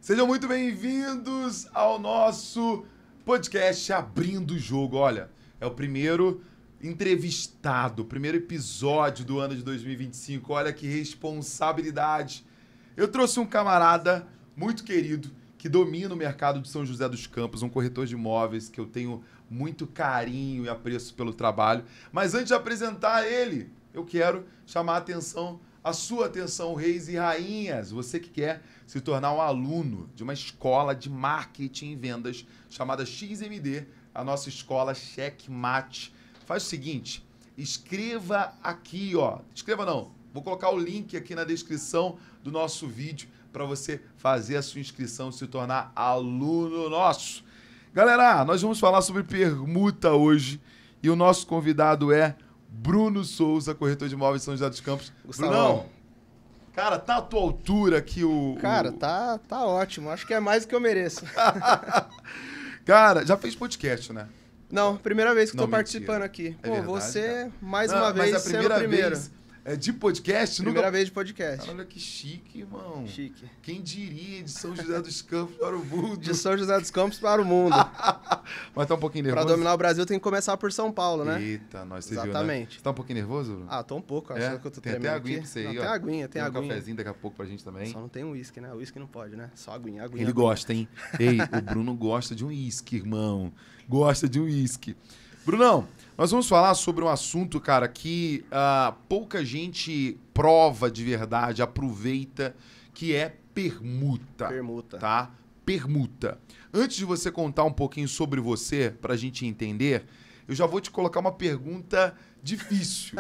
Sejam muito bem-vindos ao nosso podcast Abrindo o Jogo. Olha, é o primeiro entrevistado, o primeiro episódio do ano de 2025. Olha que responsabilidade. Eu trouxe um camarada muito querido que domina o mercado de São José dos Campos, um corretor de imóveis que eu tenho muito carinho e apreço pelo trabalho. Mas antes de apresentar ele, eu quero chamar a sua atenção, reis e rainhas. Você que quer se tornar um aluno de uma escola de marketing e vendas chamada XMD, a nossa escola Checkmate. Faz o seguinte, escreva aqui, ó. Escreva não, vou colocar o link aqui na descrição do nosso vídeo para você fazer a sua inscrição e se tornar aluno nosso. Galera, nós vamos falar sobre permuta hoje e o nosso convidado é Bruno Souza, corretor de imóveis de São José dos Campos. Brunão, cara, tá à tua altura aqui o... Cara, tá ótimo. Acho que é mais do que eu mereço. Cara, já fez podcast, né? Não, primeira vez que Não, tô participando aqui. É Pô, verdade, você, cara. mais Não, uma vez, mas a primeira sendo o primeiro. vez de podcast? Primeira vez de podcast. Cara, olha que chique, irmão. Chique. Quem diria de São José dos Campos para o mundo? De São José dos Campos para o mundo. Mas tá um pouquinho nervoso? Pra dominar o Brasil tem que começar por São Paulo, né? Eita, nós você Exatamente. viu, né? Você tá um pouquinho nervoso, Bruno? Ah, tô um pouco. É? Achando que eu tô Tem até tremendo aguinha aqui. pra você aí, Não, ó. tem aguinha, tem um aguinha. cafezinho daqui a pouco pra gente também. Só não tem uísque, né? O uísque não pode, né? Só aguinha. Ele gosta, hein? Ei, o Bruno gosta de um uísque, irmão. Gosta de um uísque. Brunão, nós vamos falar sobre um assunto, cara, que pouca gente prova de verdade, aproveita, que é permuta. Permuta. Tá? Permuta. Antes de você contar um pouquinho sobre você, pra gente entender, eu já vou te colocar uma pergunta difícil.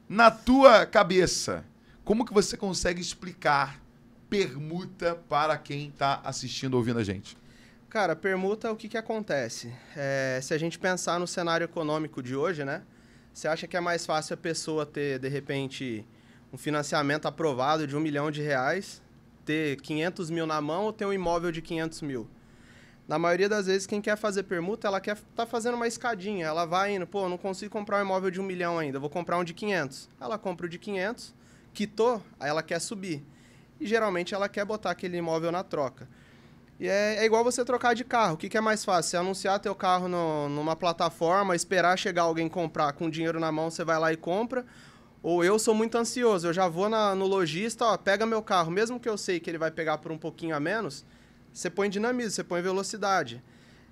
Na tua cabeça, como que você consegue explicar permuta para quem tá assistindo, ouvindo a gente? Cara, permuta, o que acontece? Se a gente pensar no cenário econômico de hoje, né? Você acha que é mais fácil a pessoa ter, de repente, um financiamento aprovado de R$1 milhão, ter 500 mil na mão ou ter um imóvel de 500 mil? Na maioria das vezes, quem quer fazer permuta, ela quer tá fazendo uma escadinha. Ela vai indo, pô, não consigo comprar um imóvel de 1 milhão ainda, vou comprar um de 500. Ela compra o de 500, quitou, aí ela quer subir. E geralmente ela quer botar aquele imóvel na troca. E é igual você trocar de carro. O que é mais fácil? Você anunciar teu carro numa plataforma, esperar chegar alguém comprar com dinheiro na mão, você vai lá e compra. Ou eu sou muito ansioso, eu já vou no lojista, ó, pega meu carro. Mesmo que eu sei que ele vai pegar por um pouquinho a menos, você põe dinamismo, você põe velocidade.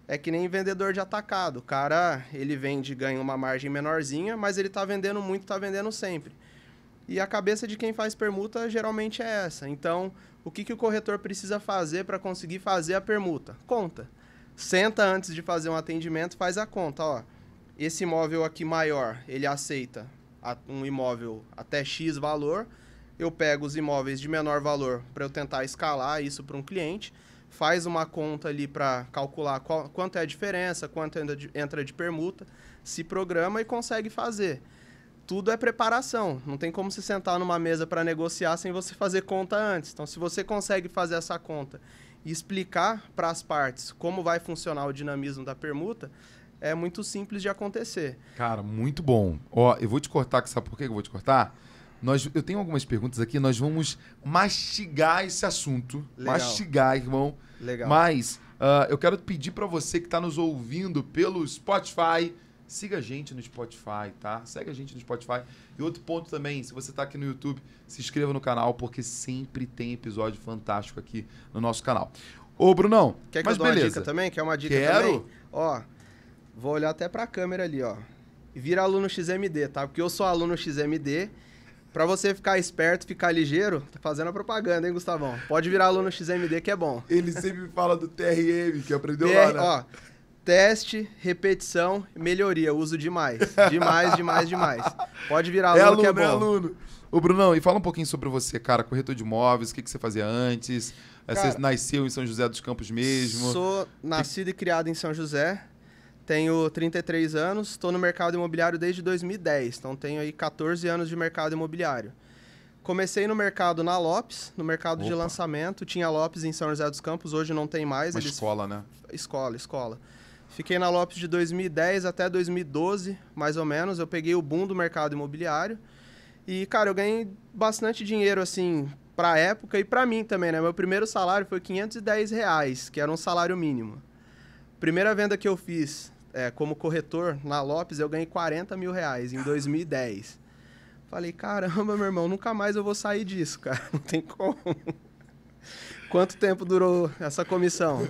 É que nem vendedor de atacado. O cara, ele vende, ganha uma margem menorzinha, mas ele tá vendendo muito, tá vendendo sempre. E a cabeça de quem faz permuta geralmente é essa. Então, o que o corretor precisa fazer para conseguir fazer a permuta? Conta. Senta antes de fazer um atendimento, faz a conta. Ó, esse imóvel aqui maior, ele aceita um imóvel até X valor. Eu pego os imóveis de menor valor para eu tentar escalar isso para um cliente. Faz uma conta ali para calcular quanto é a diferença, quanto entra de permuta, se programa e consegue fazer. Tudo é preparação. Não tem como se sentar numa mesa para negociar sem você fazer conta antes. Então, se você consegue fazer essa conta e explicar para as partes como vai funcionar o dinamismo da permuta, é muito simples de acontecer. Cara, muito bom. Ó, eu vou te cortar, sabe por que eu vou te cortar? Eu tenho algumas perguntas aqui, nós vamos mastigar esse assunto. Legal. Mastigar, irmão. Legal. Mas eu quero pedir para você que está nos ouvindo pelo Spotify, siga a gente no Spotify, tá? Segue a gente no Spotify. E outro ponto também, se você está aqui no YouTube, se inscreva no canal, porque sempre tem episódio fantástico aqui no nosso canal. Ô, Brunão, Quer que mas eu dou uma beleza. dica também? Quer uma dica Quero. também? Ó, vou olhar até para a câmera ali, ó. Vira aluno XMD, tá? Porque eu sou aluno XMD. Para você ficar esperto, ficar ligeiro, tá fazendo a propaganda, hein, Gustavão? Pode virar aluno XMD que é bom. Ele sempre fala do TRM, que aprendeu lá, né? Ó, teste, repetição, melhoria. Uso demais. Demais. Pode virar aluno, que é bom. É aluno. Ô, Brunão, e fala um pouquinho sobre você, cara. Corretor de imóveis, o que você fazia antes? Cara, você nasceu em São José dos Campos mesmo? Sou nascido e criado em São José. Tenho 33 anos, estou no mercado imobiliário desde 2010, então tenho aí 14 anos de mercado imobiliário. Comecei no mercado na Lopes, no mercado de lançamento. Tinha Lopes em São José dos Campos, hoje não tem mais. Uma escola, né? Escola. Fiquei na Lopes de 2010 até 2012, mais ou menos. Eu peguei o boom do mercado imobiliário. E, cara, eu ganhei bastante dinheiro, assim, pra época e pra mim também, né? Meu primeiro salário foi R$510, que era um salário mínimo. Primeira venda que eu fiz como corretor na Lopes, eu ganhei R$40 mil em 2010. Falei, caramba, meu irmão, nunca mais eu vou sair disso, cara. Não tem como. Quanto tempo durou essa comissão?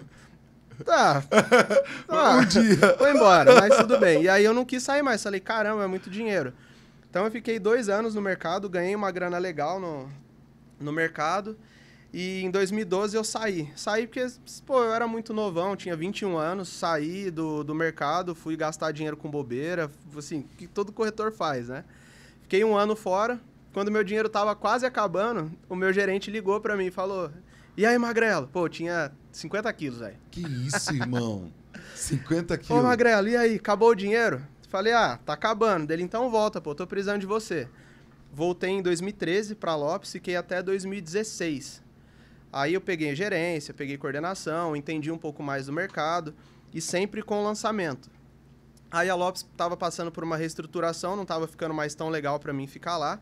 Tá. Um dia. Foi embora, mas tudo bem. E aí eu não quis sair mais. Falei, caramba, é muito dinheiro. Então eu fiquei 2 anos no mercado, ganhei uma grana legal no mercado. E em 2012 eu saí. Saí porque, pô, eu era muito novão, tinha 21 anos, saí do mercado, fui gastar dinheiro com bobeira, assim, que todo corretor faz, né? Fiquei 1 ano fora. Quando meu dinheiro tava quase acabando, o meu gerente ligou pra mim e falou: e aí, Magrelo? Pô, eu tinha 50 quilos, velho. Que isso, irmão? 50 quilos. Ô, Magrelo, e aí? Acabou o dinheiro? Falei, tá acabando. Dele, então volta, pô, tô precisando de você. Voltei em 2013 pra Lopes, fiquei até 2016. Aí eu peguei gerência, peguei coordenação, entendi um pouco mais do mercado e sempre com lançamento. Aí a Lopes estava passando por uma reestruturação, não estava ficando mais tão legal para mim ficar lá.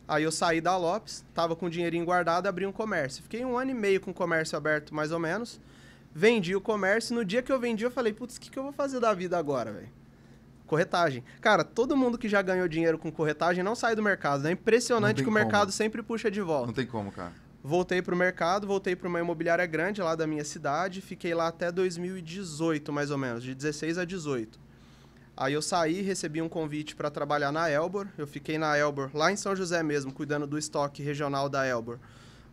Aí eu saí da Lopes, estava com o dinheirinho guardado, abri um comércio. Fiquei 1 ano e meio com o comércio aberto, mais ou menos. Vendi o comércio. No dia que eu vendi, eu falei, putz, o que eu vou fazer da vida agora, velho? Corretagem. Cara, todo mundo que já ganhou dinheiro com corretagem não sai do mercado, né? É impressionante que o mercado sempre puxa de volta. Não tem como, cara. Voltei pro mercado, voltei para uma imobiliária grande lá da minha cidade, fiquei lá até 2018, mais ou menos, de 16 a 18. Aí eu saí, recebi um convite para trabalhar na Elbor. Eu fiquei na Elbor, lá em São José mesmo, cuidando do estoque regional da Elbor,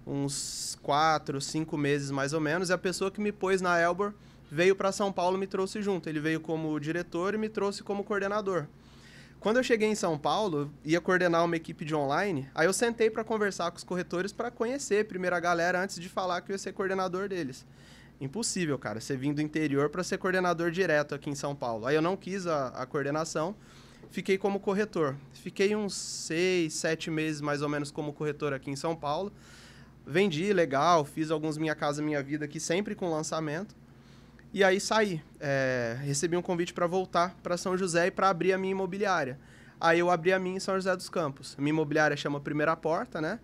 uns 4, 5 meses mais ou menos. E a pessoa que me pôs na Elbor veio para São Paulo e me trouxe junto. Ele veio como diretor e me trouxe como coordenador. Quando eu cheguei em São Paulo, ia coordenar uma equipe de online, aí eu sentei para conversar com os corretores para conhecer primeiro a galera antes de falar que eu ia ser coordenador deles. Impossível, cara, você vir do interior para ser coordenador direto aqui em São Paulo. Aí eu não quis a coordenação, fiquei como corretor. Fiquei uns 6, 7 meses mais ou menos como corretor aqui em São Paulo. Vendi, legal, fiz alguns Minha Casa Minha Vida aqui sempre com lançamento. E aí saí, recebi um convite para voltar para São José e para abrir a minha imobiliária. Aí eu abri a minha em São José dos Campos. A minha imobiliária chama Primeira Porta, né?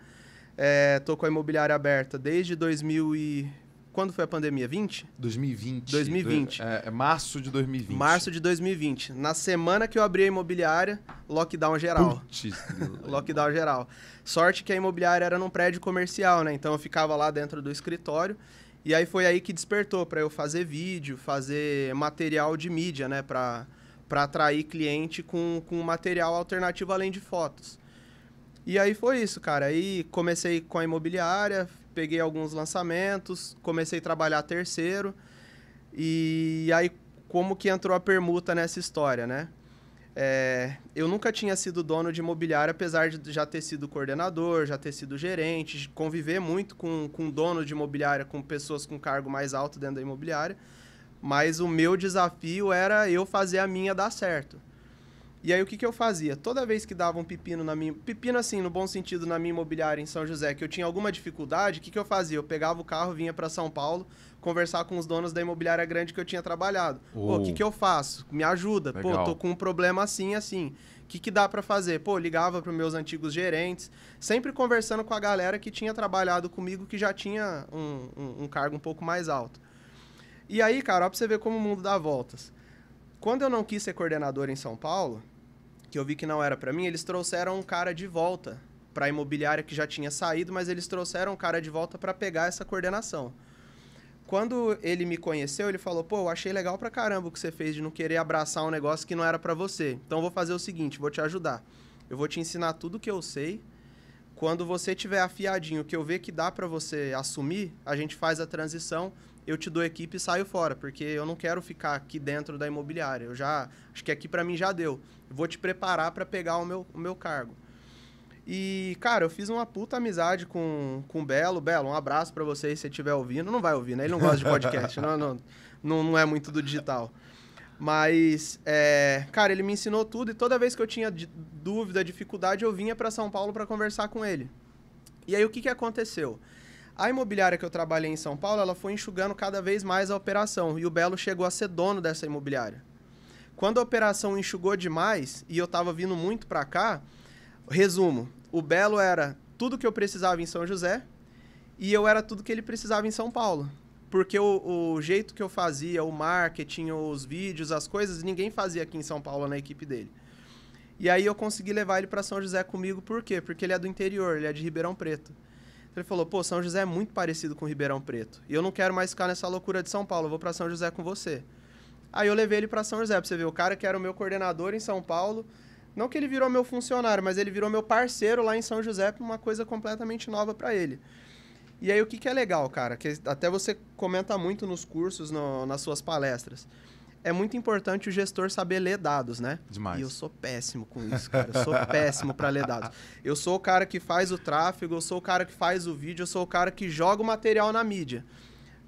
Tô com a imobiliária aberta desde 2000 e... Quando foi a pandemia? 20? 2020. 2020. É março de 2020. Março de 2020. Na semana que eu abri a imobiliária, lockdown geral. Putz. Lockdown geral. Sorte que a imobiliária era num prédio comercial, né? Então eu ficava lá dentro do escritório. E aí foi aí que despertou para eu fazer vídeo, fazer material de mídia, né? Para atrair cliente com material alternativo além de fotos. E aí foi isso, cara. Aí comecei com a imobiliária, peguei alguns lançamentos, comecei a trabalhar terceiro. E aí como que entrou a permuta nessa história, né? Eu nunca tinha sido dono de imobiliária, apesar de já ter sido coordenador, já ter sido gerente, conviver muito com dono de imobiliária, com pessoas com cargo mais alto dentro da imobiliária. Mas o meu desafio era eu fazer a minha dar certo. E aí o que eu fazia? Toda vez que dava um pepino na minha... Pepino assim, no bom sentido, na minha imobiliária em São José, que eu tinha alguma dificuldade, o que eu fazia? Eu pegava o carro, vinha para São Paulo, conversar com os donos da imobiliária grande que eu tinha trabalhado. Pô, o que eu faço? Me ajuda. Legal. Pô, tô com um problema assim, assim. O que dá para fazer? Pô, ligava para meus antigos gerentes, sempre conversando com a galera que tinha trabalhado comigo, que já tinha um cargo um pouco mais alto. E aí, cara, ó, pra você ver como o mundo dá voltas. Quando eu não quis ser coordenador em São Paulo, que eu vi que não era para mim, eles trouxeram um cara de volta para a imobiliária que já tinha saído, mas eles trouxeram um cara de volta para pegar essa coordenação. Quando ele me conheceu, ele falou, pô, eu achei legal pra caramba o que você fez de não querer abraçar um negócio que não era para você. Então eu vou fazer o seguinte, vou te ajudar. Eu vou te ensinar tudo que eu sei. Quando você tiver afiadinho, que eu ver que dá para você assumir, a gente faz a transição, eu te dou equipe e saio fora, porque eu não quero ficar aqui dentro da imobiliária. Eu já acho que aqui para mim já deu. Eu vou te preparar para pegar o meu cargo. E, cara, eu fiz uma puta amizade com o Belo. Belo, um abraço para você se você estiver ouvindo. Não vai ouvir, né? Ele não gosta de podcast, não é muito do digital. Mas, cara, ele me ensinou tudo e toda vez que eu tinha dúvida, dificuldade, eu vinha para São Paulo para conversar com ele. E aí, o que aconteceu? A imobiliária que eu trabalhei em São Paulo, ela foi enxugando cada vez mais a operação. E o Belo chegou a ser dono dessa imobiliária. Quando a operação enxugou demais e eu tava vindo muito para cá, resumo, o Belo era tudo que eu precisava em São José E eu era tudo que ele precisava em São Paulo. Porque o jeito que eu fazia, o marketing, os vídeos, as coisas, ninguém fazia aqui em São Paulo na equipe dele. E aí eu consegui levar ele para São José comigo, por quê? Porque ele é do interior, ele é de Ribeirão Preto. Então ele falou, pô, São José é muito parecido com Ribeirão Preto. E eu não quero mais ficar nessa loucura de São Paulo, eu vou para São José com você. Aí eu levei ele para São José, pra você ver, o cara que era o meu coordenador em São Paulo, não que ele virou meu funcionário, mas ele virou meu parceiro lá em São José pra uma coisa completamente nova para ele. E aí o que é legal, cara, que até você comenta muito nos cursos, nas suas palestras. É muito importante o gestor saber ler dados, né? Demais. E eu sou péssimo com isso, cara. Eu sou péssimo para ler dados. Eu sou o cara que faz o tráfego, eu sou o cara que faz o vídeo, eu sou o cara que joga o material na mídia.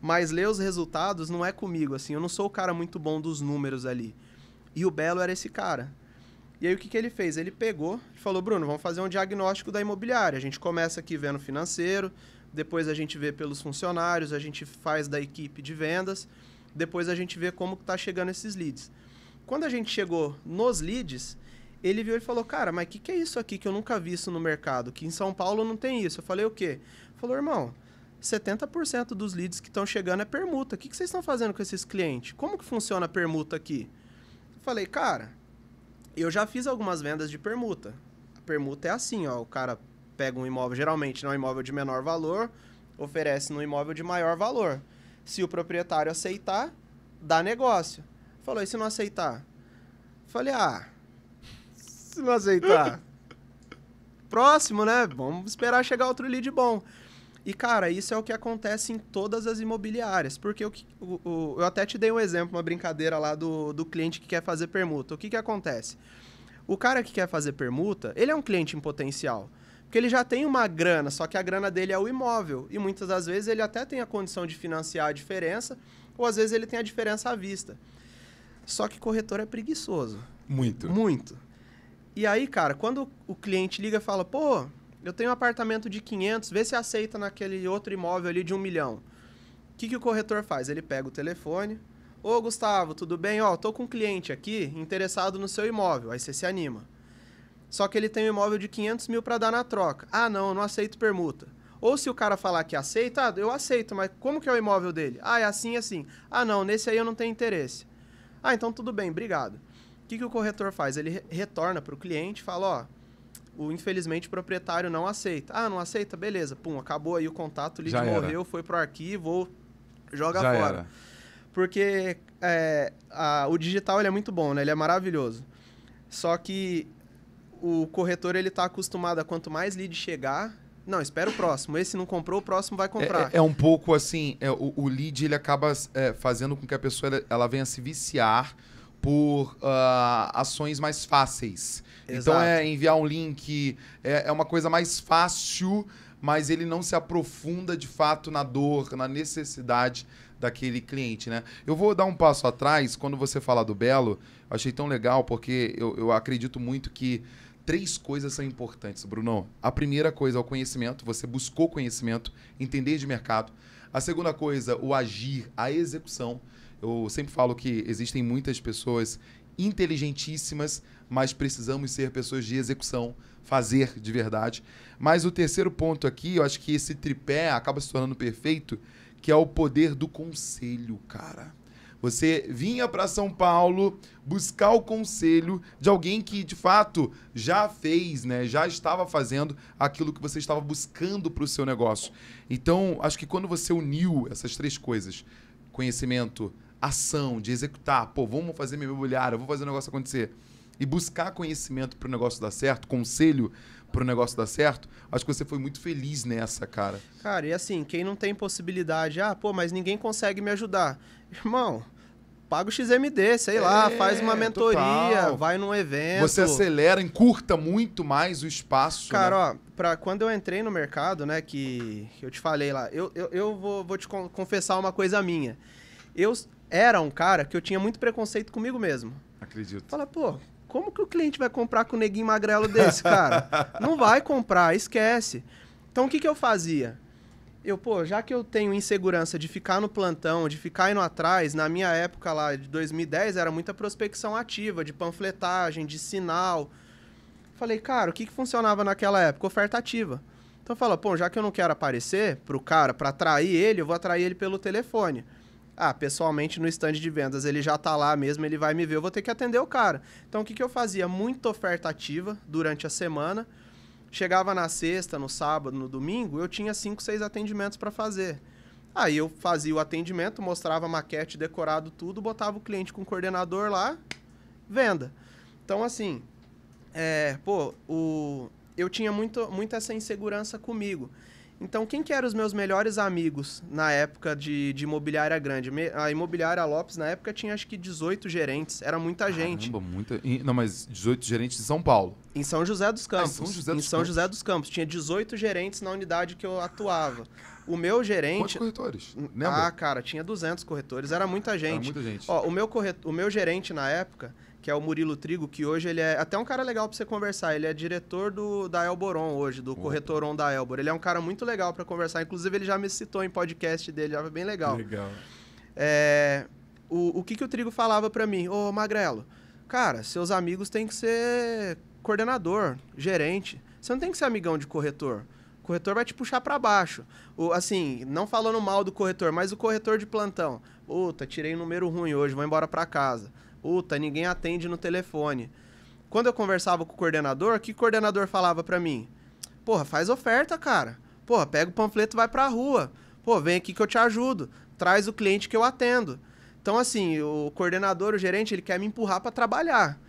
Mas ler os resultados não é comigo, assim. Eu não sou o cara muito bom dos números ali. E o Belo era esse cara. E aí o que ele fez? Ele pegou e falou, Bruno, vamos fazer um diagnóstico da imobiliária. A gente começa aqui vendo financeiro, depois a gente vê pelos funcionários, a gente faz da equipe de vendas, depois a gente vê como está chegando esses leads. Quando a gente chegou nos leads, ele viu e falou, cara, mas o que é isso aqui que eu nunca vi isso no mercado? Que em São Paulo não tem isso. Eu falei, o quê? Ele falou, irmão, 70% dos leads que estão chegando é permuta. O que vocês estão fazendo com esses clientes? Como que funciona a permuta aqui? Eu falei, cara, eu já fiz algumas vendas de permuta. A permuta é assim, ó, o cara pega um imóvel, geralmente não é um imóvel de menor valor, oferece no imóvel de maior valor. Se o proprietário aceitar, dá negócio. Falou, e se não aceitar? Falei, se não aceitar? Próximo, né? Vamos esperar chegar outro lead bom. E, cara, isso é o que acontece em todas as imobiliárias. Porque eu até te dei um exemplo, uma brincadeira lá do cliente que quer fazer permuta. O que acontece? O cara que quer fazer permuta, ele é um cliente em potencial. Porque ele já tem uma grana, só que a grana dele é o imóvel. E muitas das vezes ele até tem a condição de financiar a diferença, ou às vezes ele tem a diferença à vista. Só que corretor é preguiçoso. Muito. Muito. E aí, cara, quando o cliente liga e fala, pô, eu tenho um apartamento de 500, vê se aceita naquele outro imóvel ali de 1 milhão. O que o corretor faz? Ele pega o telefone. Ô, Gustavo, tudo bem? Ó, tô com um cliente aqui interessado no seu imóvel. Aí você se anima. Só que ele tem um imóvel de 500 mil para dar na troca. Ah, não, eu não aceito permuta. Ou se o cara falar que aceita, eu aceito, mas como que é o imóvel dele? Ah, é assim e assim. Ah, não, nesse aí eu não tenho interesse. Ah, então tudo bem, obrigado. O que o corretor faz? Ele retorna para o cliente e fala, ó, infelizmente o proprietário não aceita. Ah, não aceita? Beleza. Pum, acabou aí o contato, o lead morreu, foi pro arquivo, ou joga Já fora. era. Porque o digital ele é muito bom, né? Ele é maravilhoso. Só que o corretor, ele tá acostumado a quanto mais lead chegar... Não, espera o próximo. Esse não comprou, o próximo vai comprar. É um pouco assim, o lead ele acaba fazendo com que a pessoa ela venha se viciar por ações mais fáceis. Exato. Então, enviar um link é uma coisa mais fácil, mas ele não se aprofunda de fato na dor, na necessidade daquele cliente, né? Eu vou dar um passo atrás, quando você fala do Belo, eu achei tão legal, porque eu acredito muito que 3 coisas são importantes, Bruno. A primeira coisa é o conhecimento, você buscou conhecimento, entender de mercado. A segunda coisa, o agir, a execução. Eu sempre falo que existem muitas pessoas inteligentíssimas, mas precisamos ser pessoas de execução, fazer de verdade. Mas o terceiro ponto aqui, eu acho que esse tripé acaba se tornando perfeito, que é o poder do conselho, cara. Você vinha para São Paulo buscar o conselho de alguém que, de fato, já fez, né? Já estava fazendo aquilo que você estava buscando para o seu negócio. Então, acho que quando você uniu essas 3 coisas, conhecimento, ação, de executar, pô, vamos fazer minha imobiliária, vou fazer o negócio acontecer, e buscar conhecimento para o negócio dar certo, conselho para o negócio dar certo, acho que você foi muito feliz nessa, cara. Cara, e assim, quem não tem possibilidade, mas ninguém consegue me ajudar. Irmão, paga o XMD, sei lá, faz uma mentoria, total. vai num evento. Você acelera, encurta muito mais o espaço. Cara, né? ó, quando eu entrei no mercado, né, que eu te falei lá, eu vou te confessar uma coisa minha. Eu era um cara que eu tinha muito preconceito comigo mesmo. Acredito. Fala, pô, como que o cliente vai comprar com um neguinho magrelo desse, cara? Não vai comprar, esquece. Então, o que eu fazia? Já que eu tenho insegurança de ficar no plantão, de ficar indo atrás, na minha época lá de 2010, era muita prospecção ativa, de panfletagem, de sinal. Falei, cara, o que funcionava naquela época? Oferta ativa. Então fala, pô, já que eu não quero aparecer pro cara, pra atrair ele, eu vou atrair ele pelo telefone. Ah, pessoalmente no stand de vendas, ele já tá lá mesmo, ele vai me ver, eu vou ter que atender o cara. Então o que eu fazia? Muita oferta ativa durante a semana. Chegava na sexta, no sábado, no domingo, eu tinha 5, 6 atendimentos para fazer. Aí eu fazia o atendimento, mostrava a maquete, decorado tudo, botava o cliente com o coordenador lá, venda. Então, assim, eu tinha muito essa insegurança comigo. Então, quem que eram os meus melhores amigos na época de imobiliária grande? A imobiliária Lopes, na época, tinha acho que 18 gerentes. Era muita gente. Caramba, muita... Não, mas 18 gerentes de São Paulo. Em São José dos Campos. Em São José dos Campos. Tinha 18 gerentes na unidade que eu atuava. O meu gerente... Quantos corretores? Lembra? Ah, cara, tinha 200 corretores. Era muita gente. Era muita gente. Ó, o meu gerente na época, que é o Murilo Trigo, que hoje ele é até um cara legal pra você conversar. Ele é diretor da Elboron hoje, do Corretoron da Elbor. Ele é um cara muito legal pra conversar. Inclusive, ele já me citou em podcast dele, já foi bem legal. Legal. O que o Trigo falava pra mim? Ô, Magrelo, cara, seus amigos têm que ser coordenador, gerente. Você não tem que ser amigão de corretor. O corretor vai te puxar pra baixo. Assim, não falando mal do corretor, mas o corretor de plantão. Puta, tirei um número ruim hoje, vou embora pra casa. Puta, ninguém atende no telefone. Quando eu conversava com o coordenador, o que o coordenador falava pra mim? Porra, faz oferta, cara. Porra, pega o panfleto e vai pra rua. Pô, vem aqui que eu te ajudo. Traz o cliente que eu atendo. Então, assim, o coordenador, o gerente, ele quer me empurrar pra trabalhar.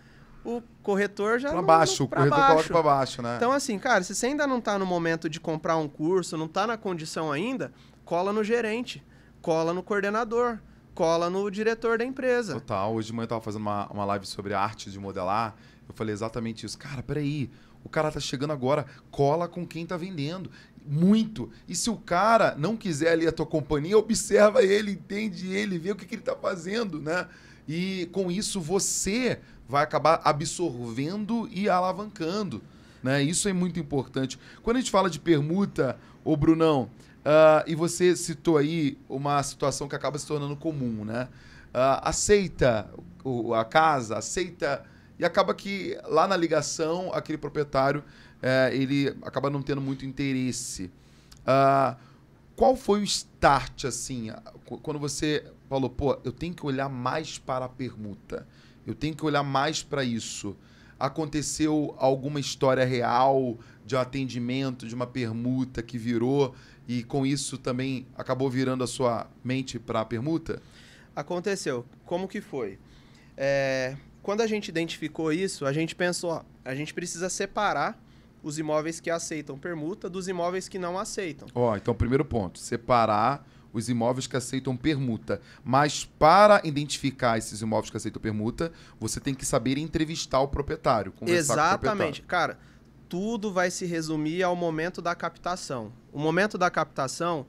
O corretor já... Pra baixo, o corretor coloca pra baixo, né? Então, assim, cara, se você ainda não tá no momento de comprar um curso, não tá na condição ainda, cola no gerente, cola no coordenador, cola no diretor da empresa. Total. Hoje de manhã eu tava fazendo uma live sobre arte de modelar. Eu falei exatamente isso. Cara, peraí. O cara tá chegando agora. Cola com quem tá vendendo. Muito. E se o cara não quiser ali a tua companhia, observa ele, entende ele, vê o que ele tá fazendo, né? E com isso você vai acabar absorvendo e alavancando, né? Isso é muito importante. Quando a gente fala de permuta, ô Brunão, e você citou aí uma situação que acaba se tornando comum, né? Aceita a casa, aceita... E acaba que lá na ligação, aquele proprietário, ele acaba não tendo muito interesse. Qual foi o start, assim, quando você falou, pô, eu tenho que olhar mais para a permuta, eu tenho que olhar mais para isso? Aconteceu alguma história real de um atendimento, de uma permuta que virou e com isso também acabou virando a sua mente para a permuta? Aconteceu. Como que foi? Quando a gente identificou isso, a gente pensou, ó, a gente precisa separar os imóveis que aceitam permuta dos imóveis que não aceitam. Então, primeiro ponto, separar os imóveis que aceitam permuta. Mas para identificar esses imóveis que aceitam permuta, você tem que saber entrevistar o proprietário, conversar com o proprietário. Exatamente. Cara, tudo vai se resumir ao momento da captação. O momento da captação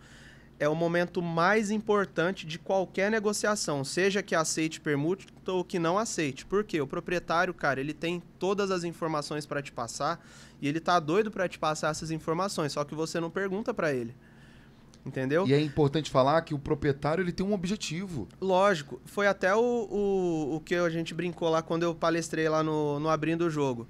é o momento mais importante de qualquer negociação, seja que aceite permuta ou que não aceite. Por quê? O proprietário, cara, ele tem todas as informações para te passar e ele tá doido para te passar essas informações, só que você não pergunta para ele. Entendeu? E é importante falar que o proprietário ele tem um objetivo. Lógico. Foi até o que a gente brincou lá quando eu palestrei lá no Abrindo o Jogo.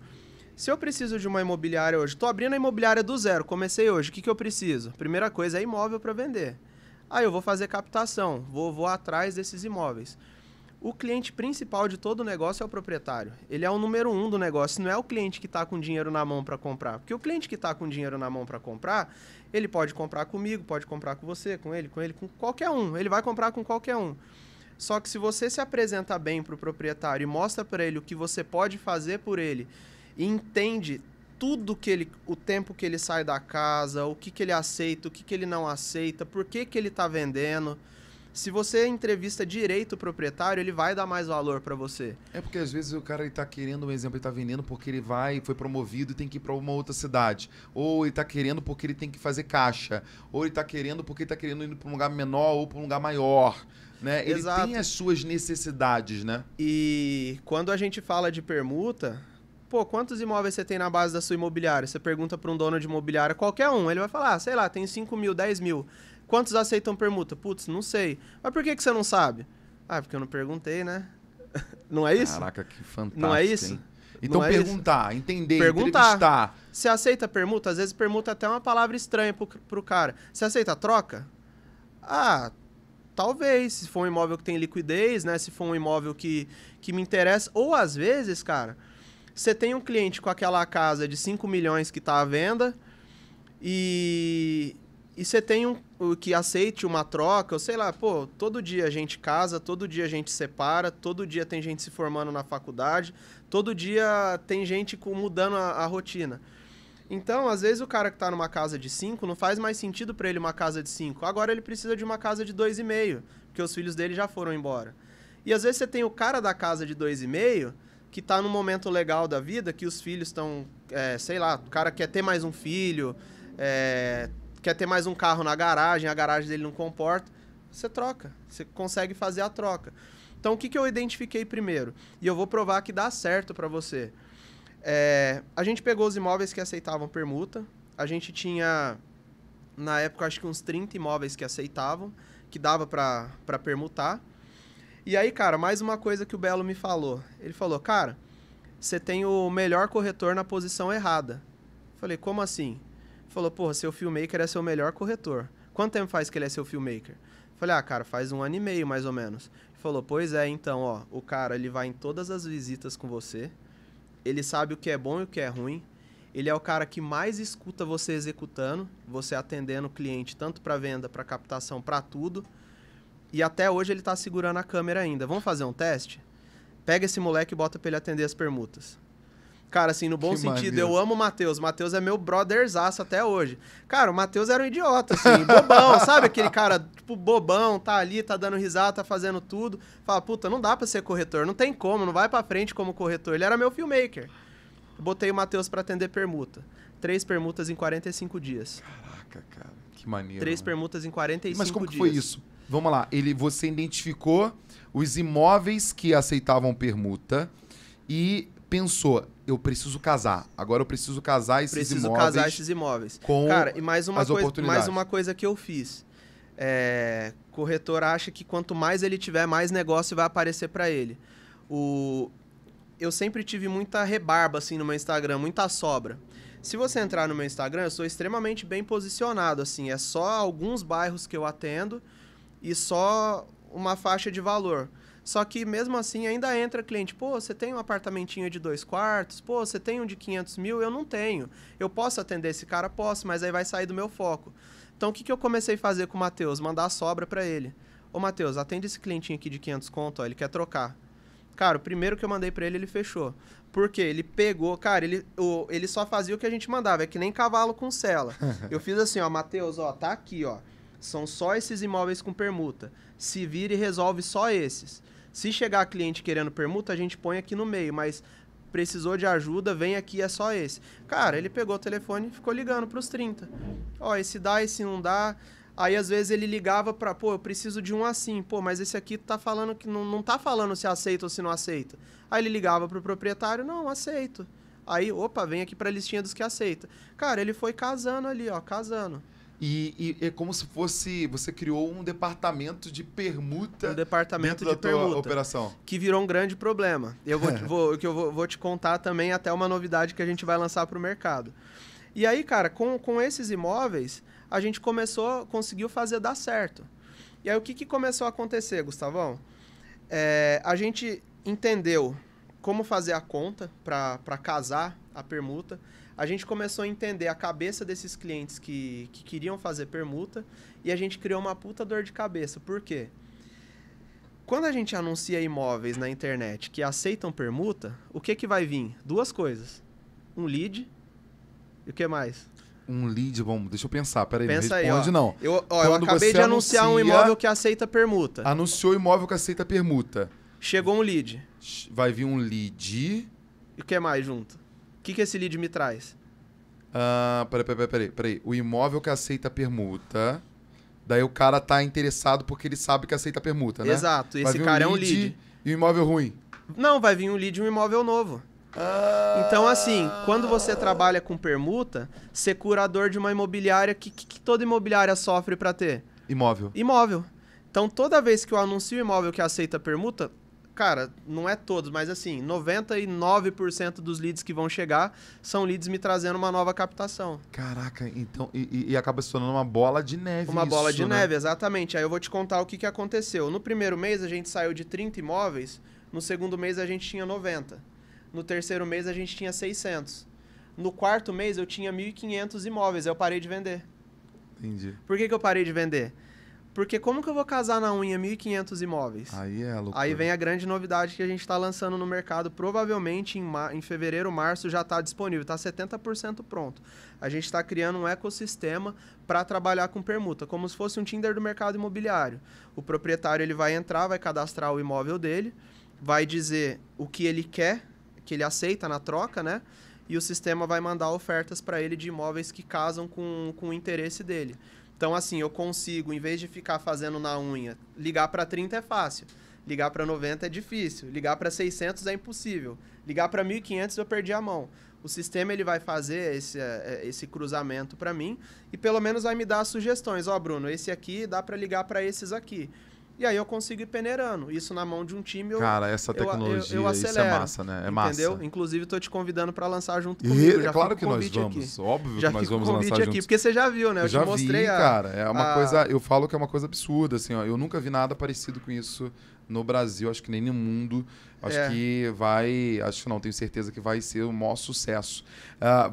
Se eu preciso de uma imobiliária hoje, estou abrindo a imobiliária do zero, comecei hoje, o que eu preciso? Primeira coisa é imóvel para vender. Aí eu vou fazer captação, vou atrás desses imóveis. O cliente principal de todo o negócio é o proprietário. Ele é o número 1 do negócio, não é o cliente que está com dinheiro na mão para comprar. Porque o cliente que está com dinheiro na mão para comprar, ele pode comprar comigo, pode comprar com você, com ele, com qualquer um. Ele vai comprar com qualquer um. Só que se você se apresenta bem para o proprietário e mostra para ele o que você pode fazer por ele, e entende tudo o tempo que ele sai da casa, o que ele aceita, o que ele não aceita, por que ele está vendendo. Se você entrevista direito o proprietário, ele vai dar mais valor para você. É porque às vezes o cara está querendo, um exemplo, ele está vendendo porque ele foi promovido e tem que ir para uma outra cidade. Ou ele está querendo porque ele tem que fazer caixa. Ou ele está querendo porque ele está querendo ir para um lugar menor ou para um lugar maior. Né? Ele Exato. tem as suas necessidades, né? E quando a gente fala de permuta, pô, quantos imóveis você tem na base da sua imobiliária? Você pergunta para um dono de imobiliária, qualquer um, ele vai falar, sei lá, tem 5 mil, 10 mil. Quantos aceitam permuta? Putz, não sei. Mas por que você não sabe? Ah, porque eu não perguntei, né? Não é isso? Caraca, que fantástico, Não é isso? Hein? Então Não é perguntar, entender, Perguntar. entrevistar. Você aceita permuta? Às vezes permuta é até uma palavra estranha pro cara. Você aceita troca? Ah, talvez. Se for um imóvel que tem liquidez, né? Se for um imóvel que me interessa. Ou às vezes, cara, você tem um cliente com aquela casa de 5 milhões que tá à venda e você tem um que aceite uma troca, ou sei lá, pô, todo dia a gente casa, todo dia a gente separa, todo dia tem gente se formando na faculdade, todo dia tem gente mudando a rotina. Então, às vezes o cara que tá numa casa de 5, não faz mais sentido para ele uma casa de 5. Agora ele precisa de uma casa de 2,5, porque os filhos dele já foram embora. E às vezes você tem o cara da casa de 2,5 que tá num momento legal da vida, que os filhos estão, sei lá, o cara quer ter mais um filho, quer ter mais um carro na garagem, a garagem dele não comporta, você troca, você consegue fazer a troca. Então, o que eu identifiquei primeiro? E eu vou provar que dá certo para você. A gente pegou os imóveis que aceitavam permuta, a gente tinha, na época, acho que uns 30 imóveis que aceitavam, que dava para permutar. E aí, cara, mais uma coisa que o Belo me falou. Ele falou, cara, você tem o melhor corretor na posição errada. Eu falei, como assim? Falou, porra, seu filmmaker é seu melhor corretor. Quanto tempo faz que ele é seu filmmaker? Falei, cara, faz 1 ano e meio, mais ou menos. Ele falou, pois é, então, ó, o cara, ele vai em todas as visitas com você, ele sabe o que é bom e o que é ruim, ele é o cara que mais escuta você executando, você atendendo o cliente, tanto para venda, para captação, para tudo, e até hoje ele tá segurando a câmera ainda. Vamos fazer um teste? Pega esse moleque e bota pra ele atender as permutas. Cara, assim, no bom sentido, eu amo o Matheus. Matheus é meu brotherzaço até hoje. Cara, o Matheus era um idiota, assim, bobão, sabe? Aquele cara, tipo, bobão, tá ali, tá dando risada, tá fazendo tudo. Fala, puta, não dá pra ser corretor, não tem como, não vai pra frente como corretor. Ele era meu filmmaker. Botei o Matheus pra atender permuta. 3 permutas em 45 dias. Caraca, cara, que maneiro. 3 permutas em 45 dias. Mas como que foi isso? Vamos lá, você identificou os imóveis que aceitavam permuta e pensou, eu preciso casar. Agora eu preciso casar esses imóveis. Preciso casar esses imóveis. Com cara, e mais uma oportunidades. Mais uma coisa que eu fiz. Corretor acha que quanto mais ele tiver, mais negócio vai aparecer para ele. Eu sempre tive muita rebarba assim no meu Instagram, muita sobra. Se você entrar no meu Instagram, eu sou extremamente bem posicionado, assim, é só alguns bairros que eu atendo e só uma faixa de valor. Só que mesmo assim ainda entra cliente, pô, você tem um apartamentinho de 2 quartos, pô, você tem um de 500 mil, eu não tenho. Eu posso atender esse cara? Posso, mas aí vai sair do meu foco. Então o que eu comecei a fazer com o Matheus? Mandar a sobra pra ele. Ô Matheus, atende esse clientinho aqui de 500 conto, ó, ele quer trocar. Cara, o primeiro que eu mandei pra ele, ele fechou. Por quê? Ele pegou, cara, ele só fazia o que a gente mandava, é que nem cavalo com sela. Eu fiz assim, ó, Matheus, ó, tá aqui, ó. São só esses imóveis com permuta. Se vira e resolve só esses. Se chegar cliente querendo permuta, a gente põe aqui no meio, mas precisou de ajuda, vem aqui, é só esse. Cara, ele pegou o telefone e ficou ligando pros 30. Ó, esse dá, esse não dá. Aí, às vezes, ele ligava pra, pô, eu preciso de um assim. Pô, mas esse aqui tá falando que não tá falando se aceita ou se não aceita. Aí ele ligava pro proprietário, não, aceito. Aí, opa, vem aqui pra listinha dos que aceita. Cara, ele foi casando ali, ó, casando. E é como se fosse... Você criou um departamento de permuta. Um departamento de permuta. permuta. Operação. Que virou um grande problema. Eu vou te contar também até uma novidade que a gente vai lançar pro mercado. E aí, cara, com esses imóveis, a gente conseguiu fazer dar certo. E aí, o que começou a acontecer, Gustavão? A gente entendeu como fazer a conta para casar a permuta. A gente começou a entender a cabeça desses clientes que queriam fazer permuta e a gente criou uma puta dor de cabeça. Por quê? Quando a gente anuncia imóveis na internet que aceitam permuta, o que vai vir? 2 coisas. Um lead e o que mais? Um lead, bom, deixa eu pensar, peraí, Pensa não responde aí, não. Eu acabei de anunciar um imóvel que aceita permuta. Anunciou imóvel que aceita permuta. Chegou um lead. Vai vir um lead. E o que mais junto? O que esse lead me traz? Peraí. O imóvel que aceita permuta. Daí o cara tá interessado porque ele sabe que aceita permuta, né? Exato, esse cara é um lead. E o imóvel ruim? Não, vai vir um lead e um imóvel novo. Então, assim, quando você trabalha com permuta, você cura a dor de uma imobiliária que toda imobiliária sofre para ter. Imóvel. Imóvel. Então, toda vez que eu anuncio imóvel que aceita permuta, cara, não é todos, mas assim, 99% dos leads que vão chegar são leads me trazendo uma nova captação. Caraca, então, e acaba se tornando uma bola de neve. Uma bola de né? neve, exatamente. Aí eu vou te contar o que aconteceu. No primeiro mês a gente saiu de 30 imóveis, no segundo mês a gente tinha 90. No terceiro mês a gente tinha 600. No quarto mês eu tinha 1.500 imóveis, eu parei de vender. Entendi. Por que eu parei de vender? Porque como que eu vou casar na unha 1.500 imóveis? Aí é loucura. Aí vem a grande novidade que a gente está lançando no mercado. Provavelmente em fevereiro, março já está disponível. Está 70% pronto. A gente está criando um ecossistema para trabalhar com permuta, como se fosse um Tinder do mercado imobiliário. O proprietário ele vai entrar, vai cadastrar o imóvel dele, vai dizer o que ele quer, que ele aceita na troca, né? E o sistema vai mandar ofertas para ele de imóveis que casam com o interesse dele. Então, assim, eu consigo, em vez de ficar fazendo na unha, ligar para 30 é fácil, ligar para 90 é difícil, ligar para 600 é impossível, ligar para 1.500 eu perdi a mão. O sistema ele vai fazer esse cruzamento para mim e pelo menos vai me dar sugestões. Ó, Bruno, esse aqui dá para ligar para esses aqui. E aí eu consigo ir peneirando. Isso na mão de um time, Cara, essa tecnologia, eu acelero, isso é massa, né? É entendeu? massa. Inclusive, tô te convidando para lançar junto comigo. É claro que nós vamos. Aqui. Óbvio já que nós vamos o lançar aqui, juntos. porque você já viu, né? Eu já te mostrei vi, cara. É uma coisa... Eu falo que é uma coisa absurda, assim, ó. Eu nunca vi nada parecido com isso no Brasil. Acho que nem no mundo. Acho que vai... Acho que não, tenho certeza que vai ser o maior sucesso.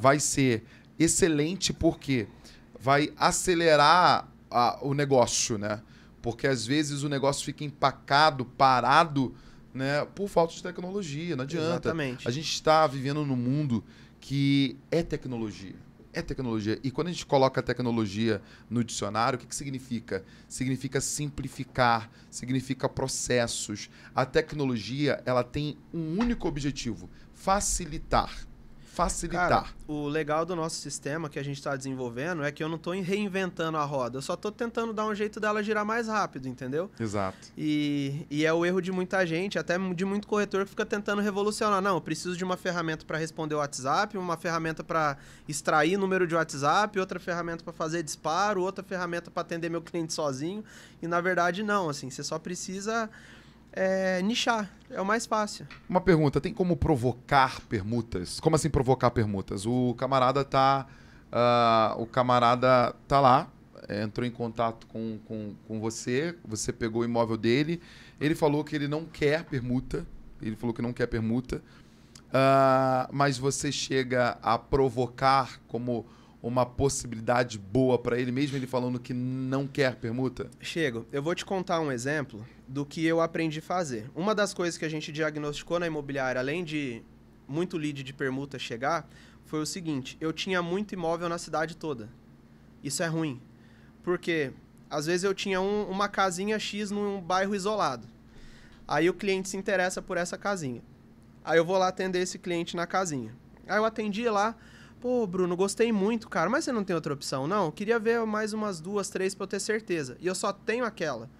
Vai ser excelente porque vai acelerar o negócio, né? Porque às vezes o negócio fica empacado, parado, né, por falta de tecnologia. Não adianta. Exatamente. A gente está vivendo num mundo que é tecnologia. É tecnologia. E quando a gente coloca a tecnologia no dicionário, o que significa? Significa simplificar, significa processos. A tecnologia, ela tem um único objetivo: facilitar. Cara, o legal do nosso sistema que a gente está desenvolvendo é que eu não estou reinventando a roda, eu só estou tentando dar um jeito dela girar mais rápido, entendeu? Exato. E é o erro de muita gente, até de muito corretor que fica tentando revolucionar. Não, eu preciso de uma ferramenta para responder o WhatsApp, uma ferramenta para extrair número de WhatsApp, outra ferramenta para fazer disparo, outra ferramenta para atender meu cliente sozinho. E na verdade não, assim, você só precisa... nichar, é o mais fácil. Uma pergunta, tem como provocar permutas? Como assim provocar permutas? O camarada tá lá, entrou em contato com você, você pegou o imóvel dele, ele falou que ele não quer permuta, mas você chega a provocar como uma possibilidade boa para ele, mesmo ele falando que não quer permuta? Chego. Eu vou te contar um exemplo do que eu aprendi a fazer. Uma das coisas que a gente diagnosticou na imobiliária, além de muito lead de permuta chegar, foi o seguinte: eu tinha muito imóvel na cidade toda. Isso é ruim. Porque, às vezes, eu tinha uma casinha X num bairro isolado. Aí o cliente se interessa por essa casinha. Aí eu vou lá atender esse cliente na casinha. Aí eu atendi lá... Pô, Bruno, gostei muito, cara, mas você não tem outra opção? Não, eu queria ver mais umas 2, 3 para eu ter certeza. E eu só tenho aquela.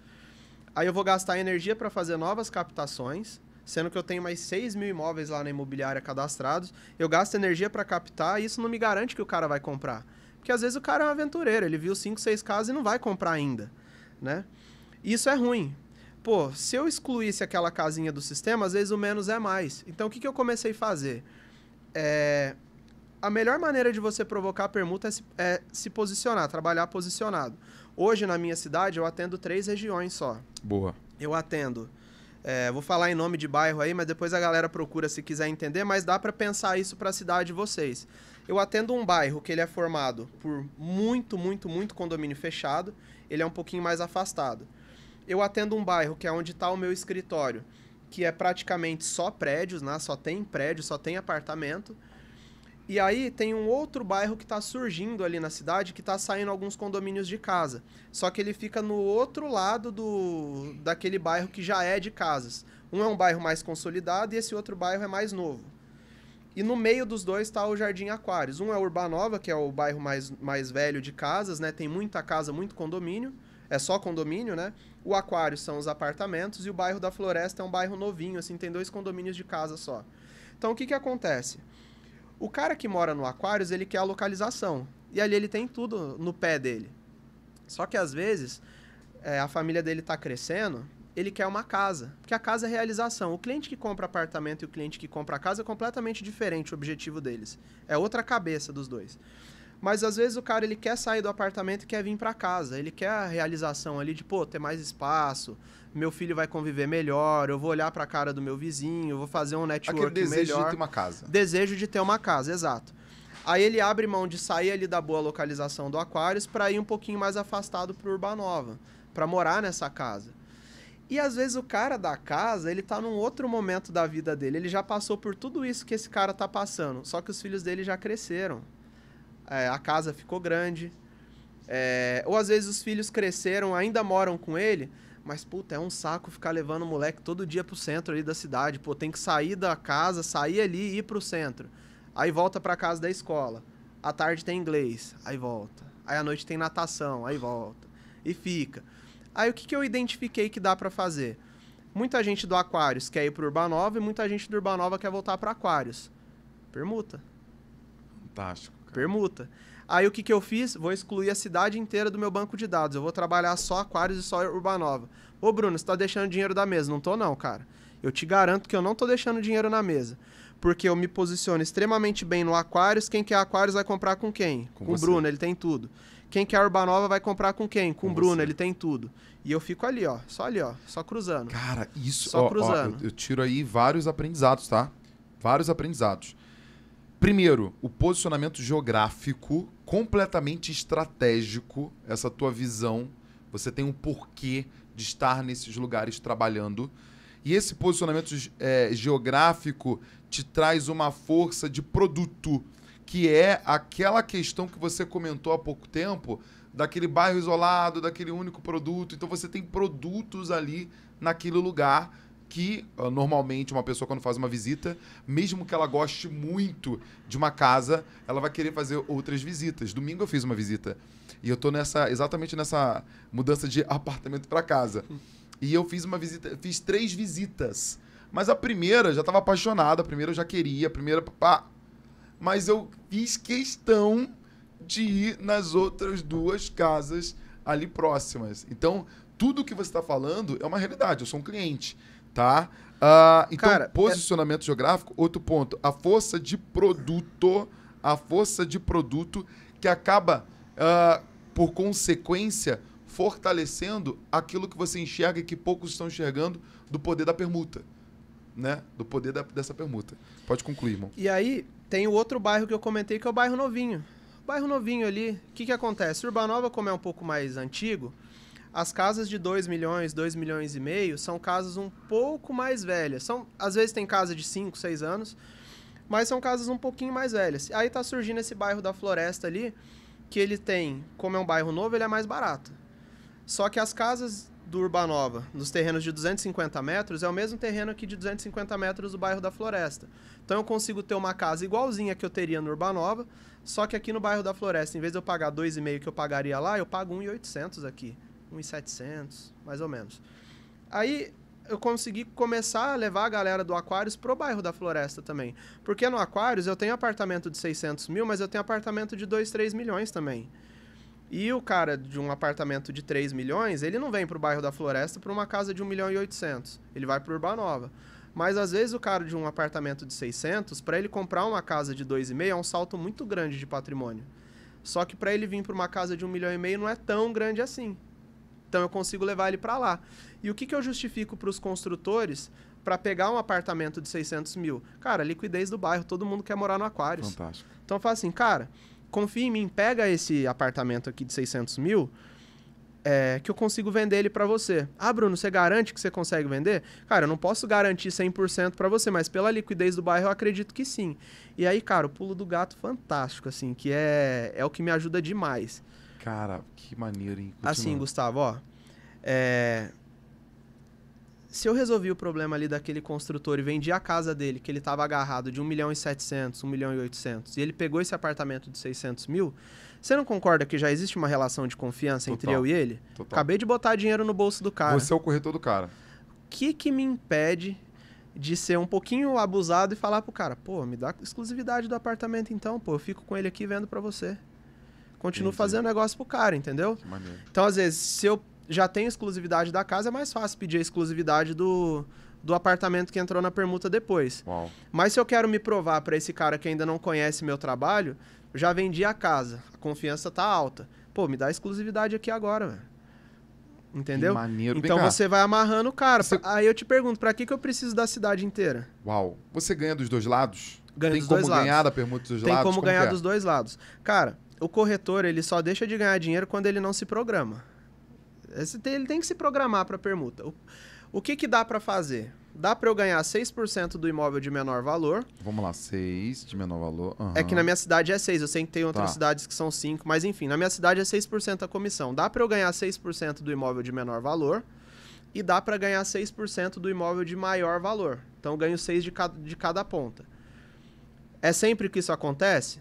Aí eu vou gastar energia para fazer novas captações, sendo que eu tenho mais 6.000 imóveis lá na imobiliária cadastrados. Eu gasto energia para captar e isso não me garante que o cara vai comprar. Porque às vezes o cara é um aventureiro, ele viu 5, 6 casas e não vai comprar ainda, né? Isso é ruim. Pô, se eu excluísse aquela casinha do sistema, às vezes o menos é mais. Então o que eu comecei a fazer? A melhor maneira de você provocar a permuta é se posicionar, trabalhar posicionado. Hoje, na minha cidade, eu atendo 3 regiões só. Boa. Eu atendo... vou falar em nome de bairro aí, mas depois a galera procura se quiser entender, mas dá para pensar isso para a cidade de vocês. Eu atendo um bairro que ele é formado por muito condomínio fechado, ele é um pouquinho mais afastado. Eu atendo um bairro que é onde está o meu escritório, que é praticamente só prédios, né? Só tem prédio, só tem apartamento. E aí tem um outro bairro que está surgindo ali na cidade, que está saindo alguns condomínios de casa. Só que ele fica no outro lado daquele bairro que já é de casas. Um é um bairro mais consolidado e esse outro bairro é mais novo. E no meio dos dois está o Jardim Aquários. Um é Urbanova, que é o bairro mais velho de casas, né? Tem muita casa, muito condomínio. É só condomínio, né? O Aquários são os apartamentos e o bairro da Floresta é um bairro novinho, assim, tem 2 condomínios de casa só. Então, o que acontece? O cara que mora no Aquários, ele quer a localização. E ali ele tem tudo no pé dele. Só que, às vezes, a família dele está crescendo, ele quer uma casa, porque a casa é realização. O cliente que compra apartamento e o cliente que compra casa é completamente diferente o objetivo deles. É outra cabeça dos dois. Mas às vezes o cara ele quer sair do apartamento e quer vir para casa. Ele quer a realização ali de, pô, ter mais espaço, meu filho vai conviver melhor, eu vou olhar para a cara do meu vizinho, eu vou fazer um network melhor. Aquele desejo de ter uma casa. Desejo de ter uma casa, exato. Aí ele abre mão de sair ali da boa localização do Aquários para ir um pouquinho mais afastado pro Urbanova, para morar nessa casa. E às vezes o cara da casa, ele tá num outro momento da vida dele, ele já passou por tudo isso que esse cara tá passando, só que os filhos dele já cresceram. A casa ficou grande, ou às vezes os filhos cresceram, ainda moram com ele, mas, puta, é um saco ficar levando o moleque todo dia pro centro ali da cidade, pô, tem que sair da casa, sair ali e ir pro centro. Aí volta pra casa da escola. À tarde tem inglês, aí volta. Aí à noite tem natação, aí volta. E fica. Aí o que eu identifiquei que dá pra fazer? Muita gente do Aquários quer ir pro Urbanova e muita gente do Urbanova quer voltar pra Aquários. Permuta. Fantástico. Cara. Permuta. Aí o que eu fiz? Vou excluir a cidade inteira do meu banco de dados. Eu vou trabalhar só Aquários e só Urbanova. Ô Bruno, você tá deixando dinheiro da mesa. Não tô não, cara. Eu te garanto que eu não tô deixando dinheiro na mesa. Porque eu me posiciono extremamente bem no Aquários. Quem quer Aquários vai comprar com quem? Com o Bruno, ele tem tudo. Quem quer Urbanova vai comprar com quem? Com o Bruno, você. Ele tem tudo. E eu fico ali, ó, só cruzando. Cara, isso... Só cruzando. Eu tiro aí vários aprendizados, tá? Vários aprendizados. Primeiro, o posicionamento geográfico, completamente estratégico, essa tua visão. Você tem um porquê de estar nesses lugares trabalhando. E esse posicionamento geográfico te traz uma força de produto, que é aquela questão que você comentou há pouco tempo, daquele bairro isolado, daquele único produto. Então você tem produtos ali naquele lugar que, normalmente, uma pessoa quando faz uma visita, mesmo que ela goste muito de uma casa, ela vai querer fazer outras visitas. Domingo eu fiz uma visita e eu tô exatamente nessa mudança de apartamento para casa. E eu fiz uma visita, fiz 3 visitas. Mas a primeira, já estava apaixonado, a primeira eu já queria, a primeira... Mas eu fiz questão de ir nas outras 2 casas ali próximas. Então, tudo que você está falando é uma realidade. Eu sou um cliente, tá? Então, cara, posicionamento geográfico, outro ponto. A força de produto que acaba, por consequência, fortalecendo aquilo que você enxerga e que poucos estão enxergando do poder da permuta, né? Do poder dessa permuta. Pode concluir, irmão. E aí, tem o outro bairro que eu comentei, que é o bairro Novinho. O bairro Novinho ali, o que acontece? Urbanova, como é um pouco mais antigo, as casas de 2 milhões, 2 milhões e meio, são casas um pouco mais velhas. Às vezes tem casa de 5, 6 anos, mas são casas um pouquinho mais velhas. Aí tá surgindo esse bairro da Floresta ali, que ele tem, como é um bairro novo, ele é mais barato. Só que as casas do Urbanova, nos terrenos de 250 metros, é o mesmo terreno aqui de 250 metros do bairro da Floresta. Então eu consigo ter uma casa igualzinha que eu teria no Urbanova, só que aqui no bairro da Floresta, em vez de eu pagar 2,5 que eu pagaria lá, eu pago 1.800 aqui. 1.700, mais ou menos. Aí eu consegui começar a levar a galera do Aquários pro bairro da Floresta também. Porque no Aquários eu tenho apartamento de 600 mil, mas eu tenho apartamento de 2, 3 milhões também. E o cara de um apartamento de 3 milhões, ele não vem pro bairro da Floresta para uma casa de 1.800.000. Ele vai pro Urbanova. Mas às vezes o cara de um apartamento de 600, para ele comprar uma casa de 2,5 é um salto muito grande de patrimônio. Só que para ele vir para uma casa de 1,5 milhão não é tão grande assim. Então eu consigo levar ele para lá. E o que eu justifico para os construtores para pegar um apartamento de 600 mil? Cara, liquidez do bairro, todo mundo quer morar no Aquários. Fantástico. Então eu falo assim, cara, confia em mim, pega esse apartamento aqui de 600 mil, que eu consigo vender ele para você. Ah, Bruno, você garante que você consegue vender? Cara, eu não posso garantir 100% para você, mas pela liquidez do bairro eu acredito que sim. E aí, cara, o pulo do gato fantástico, assim, que é o que me ajuda demais. Cara, que maneiro, hein? Continua. Assim, Gustavo, ó, se eu resolvi o problema ali daquele construtor e vendi a casa dele, que ele estava agarrado de 1.700.000, 1.800.000, e ele pegou esse apartamento de 600 mil, você não concorda que já existe uma relação de confiança entre eu e ele? Total. Acabei de botar dinheiro no bolso do cara. Você é o corretor do cara. O que me impede de ser um pouquinho abusado e falar pro cara, pô, me dá exclusividade do apartamento então, pô, eu fico com ele aqui vendo pra você. Continuo fazendo negócio pro cara, entendeu? Que maneiro. Então, às vezes, se eu já tem exclusividade da casa, é mais fácil pedir a exclusividade do apartamento que entrou na permuta depois. Uau. Mas se eu quero me provar para esse cara que ainda não conhece meu trabalho, eu já vendi a casa, a confiança tá alta. Pô, me dá a exclusividade aqui agora, velho. Entendeu? Que maneiro. Então você vai amarrando o cara. Você- Aí eu te pergunto, pra que eu preciso da cidade inteira? Uau. Você ganha dos dois lados? Ganha Tem dos como dois lados. ganhar da permuta dos dois Tem lados? como ganhar que é? dos dois lados. Cara, o corretor, ele só deixa de ganhar dinheiro quando ele não se programa. Ele tem que se programar para permuta. O que dá para fazer? Dá para eu ganhar 6% do imóvel de menor valor. Vamos lá, 6 de menor valor. É que na minha cidade é 6, eu sei que tem outras Tá. cidades que são 5, mas enfim, na minha cidade é 6% a comissão. Dá para eu ganhar 6% do imóvel de menor valor e dá para ganhar 6% do imóvel de maior valor. Então eu ganho 6 de cada ponta. É sempre que isso acontece?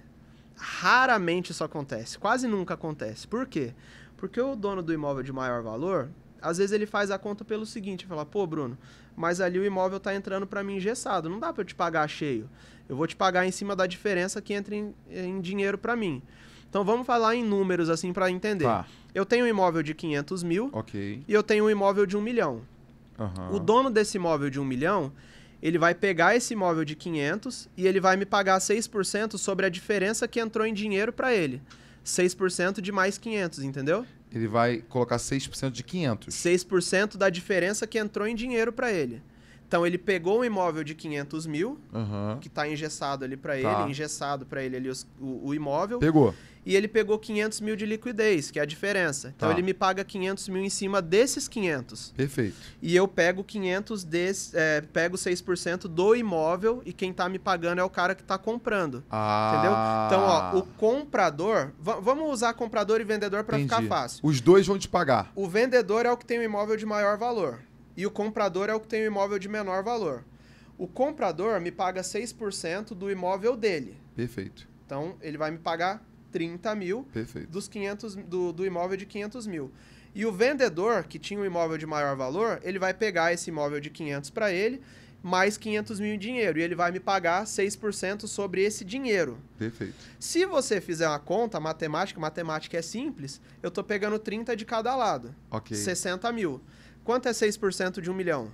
Raramente isso acontece, quase nunca acontece. Por quê? Porque o dono do imóvel de maior valor, às vezes ele faz a conta pelo seguinte, fala, pô, Bruno, mas ali o imóvel tá entrando para mim engessado, não dá para eu te pagar cheio. Eu vou te pagar em cima da diferença que entra em dinheiro para mim. Então vamos falar em números assim para entender. Tá. Eu tenho um imóvel de 500 mil Ok. e eu tenho um imóvel de 1 milhão. Aham. O dono desse imóvel de 1 milhão, ele vai pegar esse imóvel de 500 e ele vai me pagar 6% sobre a diferença que entrou em dinheiro para ele. 6% de mais 500, entendeu? Ele vai colocar 6% de 500. 6% da diferença que entrou em dinheiro para ele. Então ele pegou um imóvel de 500 mil, Aham. que está engessado ali para Tá. ele, engessado para ele ali o imóvel, Pegou. e ele pegou 500 mil de liquidez, que é a diferença. Então Tá. ele me paga 500 mil em cima desses 500. Perfeito. E eu pego 500 pego 6% do imóvel e quem tá me pagando é o cara que tá comprando. Ah. Entendeu? Então, ó, o comprador... Vamos usar comprador e vendedor para ficar Entendi. fácil. Os dois vão te pagar. O vendedor é o que tem o imóvel de maior valor. E o comprador é o que tem o imóvel de menor valor. O comprador me paga 6% do imóvel dele. Perfeito. Então, ele vai me pagar 30 mil Perfeito. dos 500, do imóvel de 500 mil. E o vendedor, que tinha um imóvel de maior valor, ele vai pegar esse imóvel de 500 para ele, mais 500 mil em dinheiro. E ele vai me pagar 6% sobre esse dinheiro. Perfeito. Se você fizer uma conta, matemática é simples, eu tô pegando 30 de cada lado. Ok. 60 mil. Quanto é 6% de 1 milhão?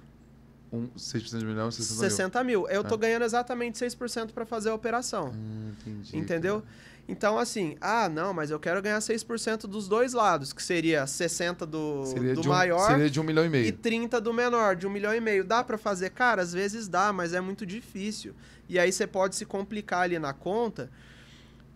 6% de milhão, 60 mil. 60 mil. Eu tô ganhando exatamente 6% para fazer a operação. Entendi. Entendeu? Então, assim, não, mas eu quero ganhar 6% dos dois lados, que seria 60 do maior Seria de 1,5 milhão. e 30 do menor, de 1,5 milhão. Dá pra fazer? Cara, às vezes dá, mas é muito difícil. E aí você pode se complicar ali na conta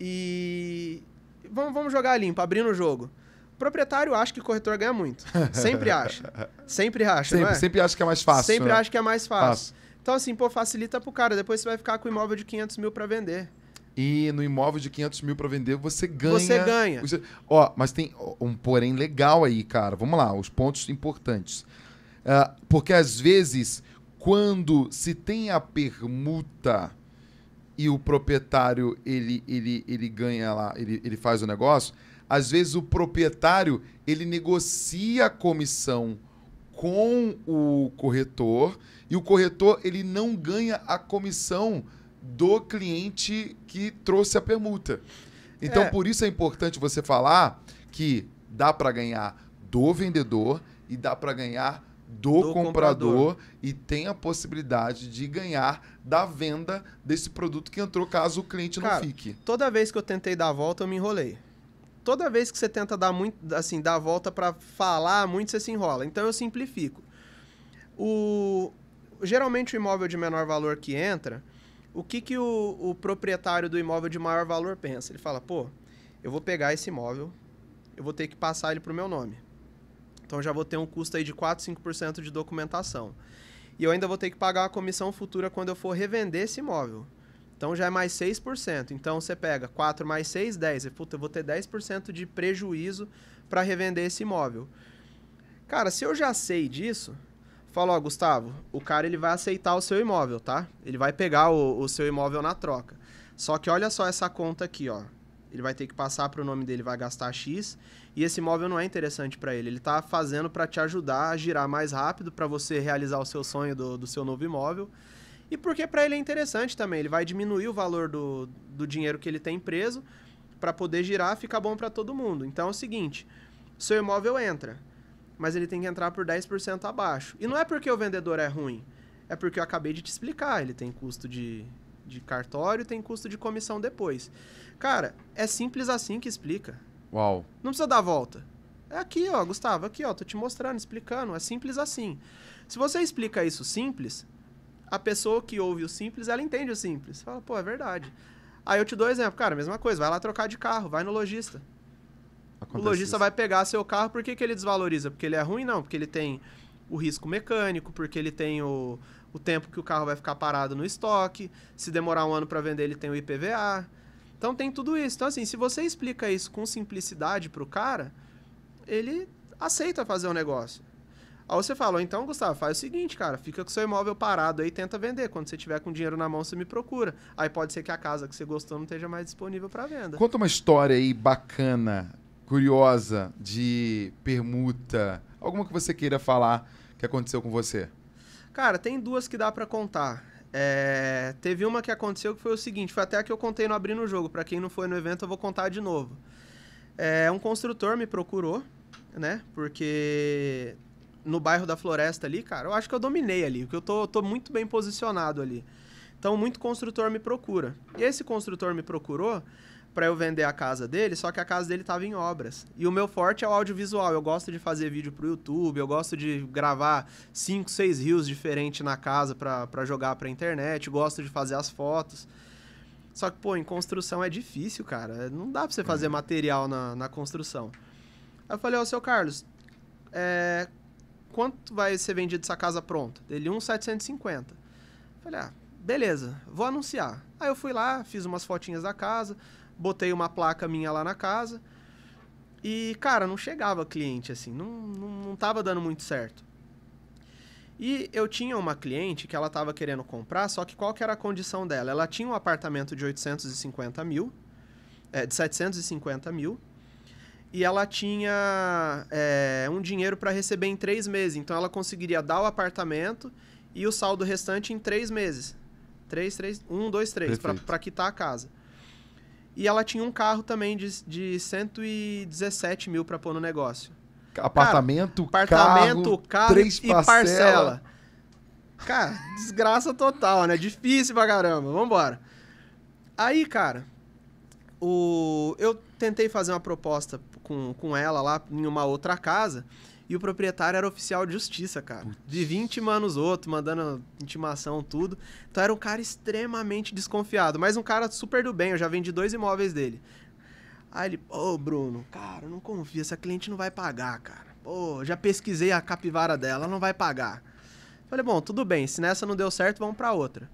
e... Vamos jogar limpo, abrindo o jogo. O proprietário acha que o corretor ganha muito. Sempre acha. Sempre acha, não é? Sempre acha que é mais fácil. Sempre né? acha que é mais fácil. Então, assim, pô, facilita pro cara. Depois você vai ficar com o imóvel de 500 mil pra vender. E no imóvel de 500 mil para vender, você ganha. Você ganha. Ó, mas tem um porém legal aí, cara. Vamos lá, os pontos importantes. Porque às vezes, quando se tem a permuta e o proprietário ele ganha lá, ele faz o negócio, às vezes o proprietário ele negocia a comissão com o corretor e o corretor ele não ganha a comissão do cliente que trouxe a permuta. Então, por isso é importante você falar que dá para ganhar do vendedor e dá para ganhar do comprador e tem a possibilidade de ganhar da venda desse produto que entrou, caso o cliente não fique. Toda vez que eu tentei dar a volta, eu me enrolei. Toda vez que você tenta dar dar a volta para falar muito, você se enrola. Então, eu simplifico. Geralmente, o imóvel de menor valor que entra... O que o proprietário do imóvel de maior valor pensa? Ele fala, pô, eu vou pegar esse imóvel, eu vou ter que passar ele para o meu nome. Então, já vou ter um custo aí de 4, 5% de documentação. E eu ainda vou ter que pagar uma comissão futura quando eu for revender esse imóvel. Então, já é mais 6%. Então, você pega 4 mais 6, 10. Puta, eu vou ter 10% de prejuízo para revender esse imóvel. Cara, se eu já sei disso... Fala, ó, Gustavo, o cara ele vai aceitar o seu imóvel, tá? Ele vai pegar o seu imóvel na troca. Só que olha só essa conta aqui, ó. Ele vai ter que passar para o nome dele, vai gastar X, e esse imóvel não é interessante para ele. Ele tá fazendo para te ajudar a girar mais rápido, para você realizar o seu sonho do seu novo imóvel. E porque para ele é interessante também. Ele vai diminuir o valor do dinheiro que ele tem preso para poder girar, fica bom para todo mundo. Então é o seguinte, seu imóvel entra. mas ele tem que entrar por 10% abaixo. E não é porque o vendedor é ruim, é porque eu acabei de te explicar. Ele tem custo de cartório, tem custo de comissão depois. Cara, é simples assim que explica. Uau. Não precisa dar volta. É aqui, ó, Gustavo, aqui, ó, tô te mostrando, explicando. É simples assim. Se você explica isso simples, a pessoa que ouve o simples, ela entende o simples. Fala, pô, é verdade. Aí eu te dou um exemplo. Cara, mesma coisa, vai lá trocar de carro, vai no lojista. O lojista vai pegar seu carro, por que ele desvaloriza? Porque ele é ruim? Não, porque ele tem o risco mecânico, porque ele tem o tempo que o carro vai ficar parado no estoque, se demorar um ano para vender ele tem o IPVA. Então tem tudo isso. Então assim, se você explica isso com simplicidade pro cara, ele aceita fazer o negócio. Aí você fala, então, Gustavo, faz o seguinte, cara, fica com seu imóvel parado aí e tenta vender. Quando você tiver com dinheiro na mão, você me procura. Aí pode ser que a casa que você gostou não esteja mais disponível para venda. Conta uma história aí bacana, curiosa, de permuta, alguma que você queira falar que aconteceu com você. Cara, tem duas que dá para contar. Teve uma que aconteceu que foi o seguinte, foi até a que eu contei no Abrindo o Jogo. Para quem não foi no evento, eu vou contar de novo. Um construtor me procurou, né, porque... no bairro da Floresta ali, cara, eu acho que eu dominei ali, porque eu tô muito bem posicionado ali. Então, muito construtor me procura. E esse construtor me procurou para eu vender a casa dele, só que a casa dele estava em obras. E o meu forte é o audiovisual. Eu gosto de fazer vídeo pro YouTube, eu gosto de gravar 5, 6 reels diferentes na casa para jogar pra internet, gosto de fazer as fotos. Só que, pô, em construção é difícil, cara. Não dá pra você fazer material na construção. Aí eu falei, ô, seu Carlos, quanto vai ser vendido essa casa pronta? Ele, 1.750. Falei, beleza, vou anunciar. Aí eu fui lá, fiz umas fotinhas da casa, botei uma placa minha lá na casa e, cara, não chegava cliente, assim, não tava dando muito certo. E eu tinha uma cliente que ela tava querendo comprar, só que qual que era a condição dela? Ela tinha um apartamento de 850 mil, de 750 mil, e ela tinha um dinheiro para receber em 3 meses. Então, ela conseguiria dar o apartamento e o saldo restante em 3 meses. 1, 2, 3, para quitar a casa. E ela tinha um carro também de 117 mil para pôr no negócio. Apartamento, carro 3 e parcela. Cara, desgraça total, né? Difícil pra caramba. Vambora. Aí, cara, eu tentei fazer uma proposta com ela lá em uma outra casa e o proprietário era oficial de justiça, cara. De 20 manos outro, mandando intimação, tudo. Então era um cara extremamente desconfiado, mas um cara super do bem. Eu já vendi 2 imóveis dele. Aí ele, Bruno, cara, não confia, essa cliente não vai pagar, cara. Já pesquisei a capivara dela, ela não vai pagar. Falei, bom, tudo bem, se nessa não deu certo, vamos pra outra.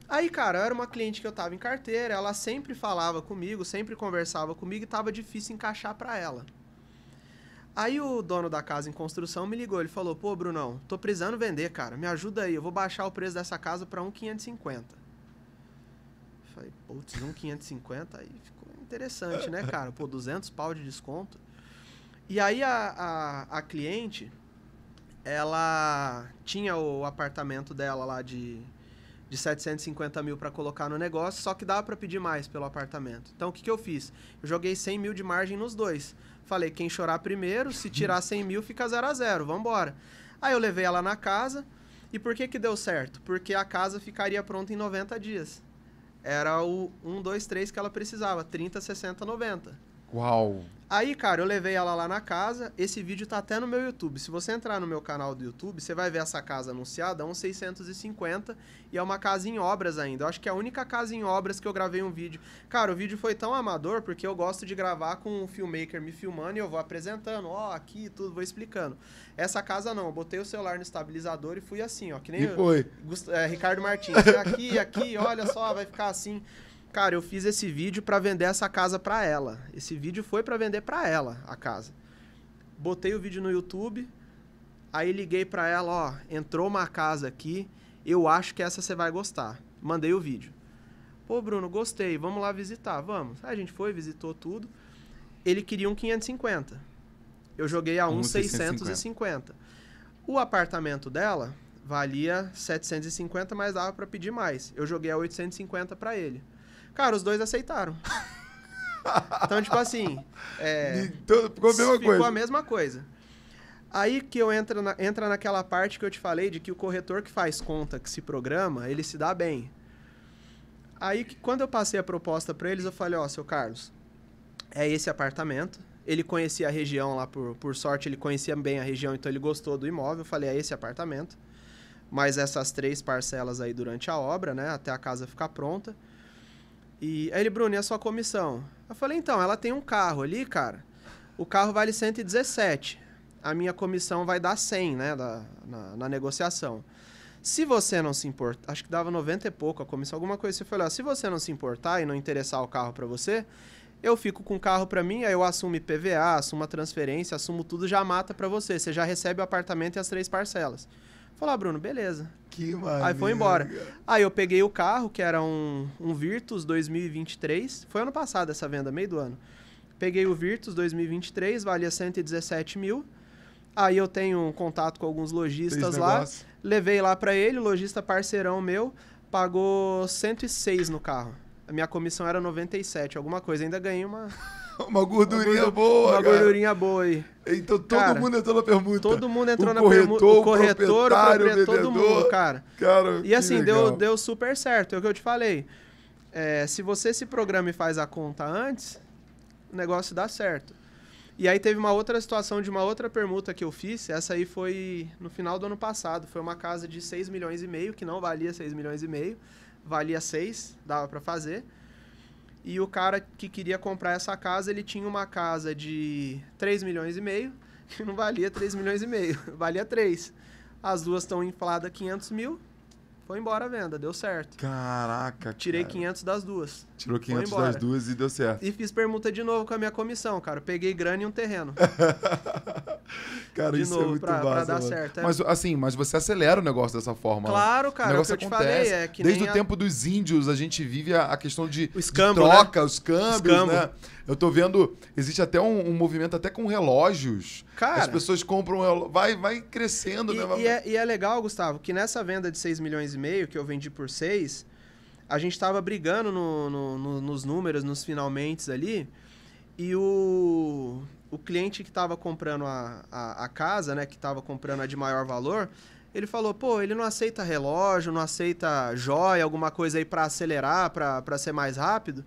Aí, cara, era uma cliente que eu tava em carteira, ela sempre falava comigo, sempre conversava comigo e tava difícil encaixar pra ela. Aí o dono da casa em construção me ligou, ele falou, Brunão, tô precisando vender, cara, me ajuda aí, eu vou baixar o preço dessa casa pra 1.550. Falei, 1.550, aí ficou interessante, né, cara? 200 pau de desconto. E aí a cliente, ela tinha o apartamento dela lá de 750 mil para colocar no negócio, só que dava para pedir mais pelo apartamento. Então, o que eu fiz? Eu joguei 100 mil de margem nos dois. Falei, quem chorar primeiro, se tirar 100 mil, fica 0 a 0, vambora. Aí eu levei ela na casa, e por que deu certo? Porque a casa ficaria pronta em 90 dias. Era o 1, 2, 3 que ela precisava, 30, 60, 90. Uau! Aí, cara, eu levei ela lá na casa, esse vídeo tá até no meu YouTube. Se você entrar no meu canal do YouTube, você vai ver essa casa anunciada, 1.650, e é uma casa em obras ainda. Eu acho que é a única casa em obras que eu gravei um vídeo. Cara, o vídeo foi tão amador, porque eu gosto de gravar com um filmmaker me filmando e eu vou apresentando, aqui tudo, vou explicando. Essa casa não, eu botei o celular no estabilizador e fui assim, que nem Ricardo Martins. Aqui, olha só, vai ficar assim. Cara, eu fiz esse vídeo pra vender essa casa pra ela. Esse vídeo foi pra vender pra ela, a casa. Botei o vídeo no YouTube, aí liguei pra ela, entrou uma casa aqui, eu acho que essa você vai gostar. Mandei o vídeo. Bruno, gostei, vamos lá visitar, vamos. Aí a gente foi, visitou tudo. Ele queria 1.550. Eu joguei a 1.650. O apartamento dela valia 750, mas dava pra pedir mais. Eu joguei a 850 pra ele. Cara, os dois aceitaram. Então, tipo assim... Então, ficou a mesma coisa. Ficou a mesma coisa. Aí que entra naquela parte que eu te falei de que o corretor que faz conta, que se programa, ele se dá bem. Aí, quando eu passei a proposta para eles, eu falei, ó, seu Carlos, é esse apartamento. Ele conhecia a região lá, por sorte, ele conhecia bem a região, então ele gostou do imóvel. Eu falei, é esse apartamento. Mais essas 3 parcelas aí durante a obra, né, até a casa ficar pronta. E aí ele, Bruno, e a sua comissão? Eu falei, então, ela tem um carro ali, cara. O carro vale 117. A minha comissão vai dar 100, né, na negociação. Se você não se importar, acho que dava 90 e pouco a comissão, alguma coisa. Você falou, se você não se importar e não interessar o carro para você, eu fico com o carro para mim, aí eu assumo IPVA, assumo a transferência, assumo tudo, já mata para você. Você já recebe o apartamento e as 3 parcelas. Falei, Bruno, beleza. Que maneiro. Aí foi embora. Aí eu peguei o carro, que era um Virtus 2023. Foi ano passado essa venda, meio do ano. Peguei o Virtus 2023, valia 117 mil. Aí eu tenho um contato com alguns lojistas lá, levei lá pra ele, o lojista parceirão meu, pagou 106 no carro. A minha comissão era 97, alguma coisa. Ainda ganhei uma gordurinha boa, uma gordurinha boa aí. Então todo mundo entrou na permuta. Todo mundo entrou na permuta. O corretor, o proprietário, todo mundo, cara. E assim, deu super certo, é o que eu te falei. Se você se programa e faz a conta antes, o negócio dá certo. E aí teve uma outra situação de uma outra permuta que eu fiz, essa aí foi no final do ano passado, foi uma casa de 6 milhões e meio, que não valia 6 milhões e meio, valia 6, dava pra fazer. E o cara que queria comprar essa casa, ele tinha uma casa de 3 milhões e meio, que não valia 3 milhões e meio, valia 3. As duas estão infladas 500 mil, foi embora a venda, deu certo. Caraca, Tirei 500 das duas. Tirou 500 das duas e deu certo. E fiz permuta de novo com a minha comissão, cara. Peguei grana e um terreno. Cara, de isso novo, é muito pra massa, dar mano. certo. Mas assim, você acelera o negócio dessa forma. Claro, cara, o negócio é o que eu acontece. te falei. É que desde o tempo dos índios, a gente vive a questão de escambo, troca, né? os câmbios, né? Eu tô vendo, existe até um movimento até com relógios. Cara, as pessoas compram, vai crescendo, né? E é legal, Gustavo, que nessa venda de 6 milhões e meio, que eu vendi por 6, a gente tava brigando nos números, nos finalmentes ali, e o cliente que tava comprando a casa, né, que tava comprando a de maior valor, ele falou, pô, ele não aceita relógio, não aceita joia, alguma coisa aí pra acelerar, pra ser mais rápido.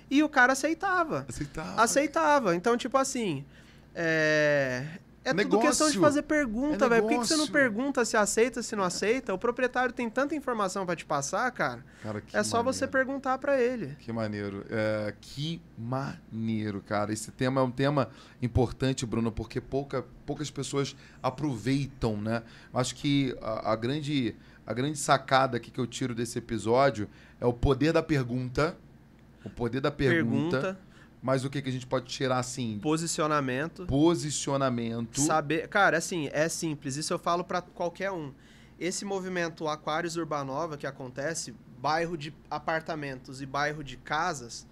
E o cara aceitava. Aceitava. Então, tipo assim, tudo questão de fazer pergunta, velho. Por que você não pergunta se aceita, se não aceita? O proprietário tem tanta informação pra te passar, cara. É só você perguntar pra ele. Que maneiro. Que maneiro, cara. Esse tema é um tema importante, Bruno, porque poucas pessoas aproveitam, né? Acho que a grande sacada aqui que eu tiro desse episódio é o poder da pergunta. O poder da pergunta. Mas o que a gente pode tirar, assim? Posicionamento. Saber... Cara, assim, é simples. Isso eu falo pra qualquer um. Esse movimento Aquários Urbanova que acontece, bairro de apartamentos e bairro de casas,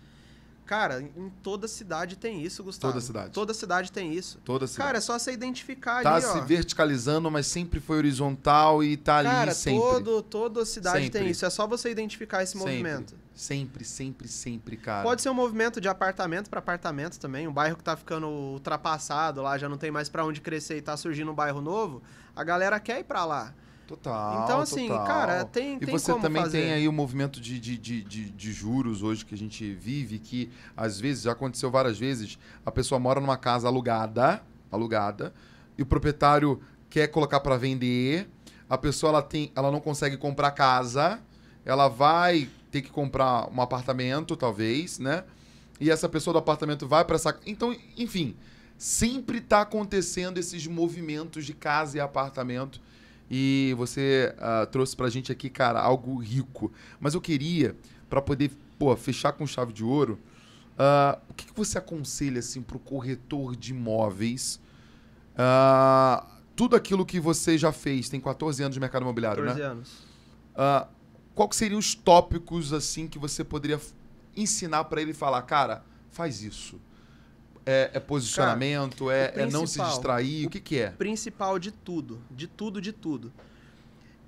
cara, em toda cidade tem isso, Gustavo. Toda cidade tem isso. Cara, é só você identificar ali, ó. Tá se verticalizando, mas sempre foi horizontal e tá ali sempre. Cara, toda cidade tem isso. É só você identificar esse movimento. Sempre, cara. Pode ser um movimento de apartamento para apartamento também. Um bairro que tá ficando ultrapassado lá, já não tem mais pra onde crescer e tá surgindo um bairro novo. A galera quer ir pra lá. Total. Então, assim, cara, tem como fazer. E você também tem aí o movimento de juros hoje que a gente vive, que às vezes, já aconteceu várias vezes, a pessoa mora numa casa alugada, e o proprietário quer colocar para vender, a pessoa ela não consegue comprar casa, ela vai ter que comprar um apartamento, talvez, né? E essa pessoa do apartamento vai para essa... Então, enfim, sempre tá acontecendo esses movimentos de casa e apartamento. E você trouxe pra gente aqui, cara, algo rico. Mas eu queria, para poder fechar com chave de ouro, o que você aconselha assim, pro corretor de imóveis? Tudo aquilo que você já fez, tem 14 anos de mercado imobiliário, 14 né? 14 anos. Qual que seriam os tópicos assim que você poderia ensinar para ele e falar, cara, faz isso? É posicionamento, cara, é não se distrair, o que é? O principal de tudo.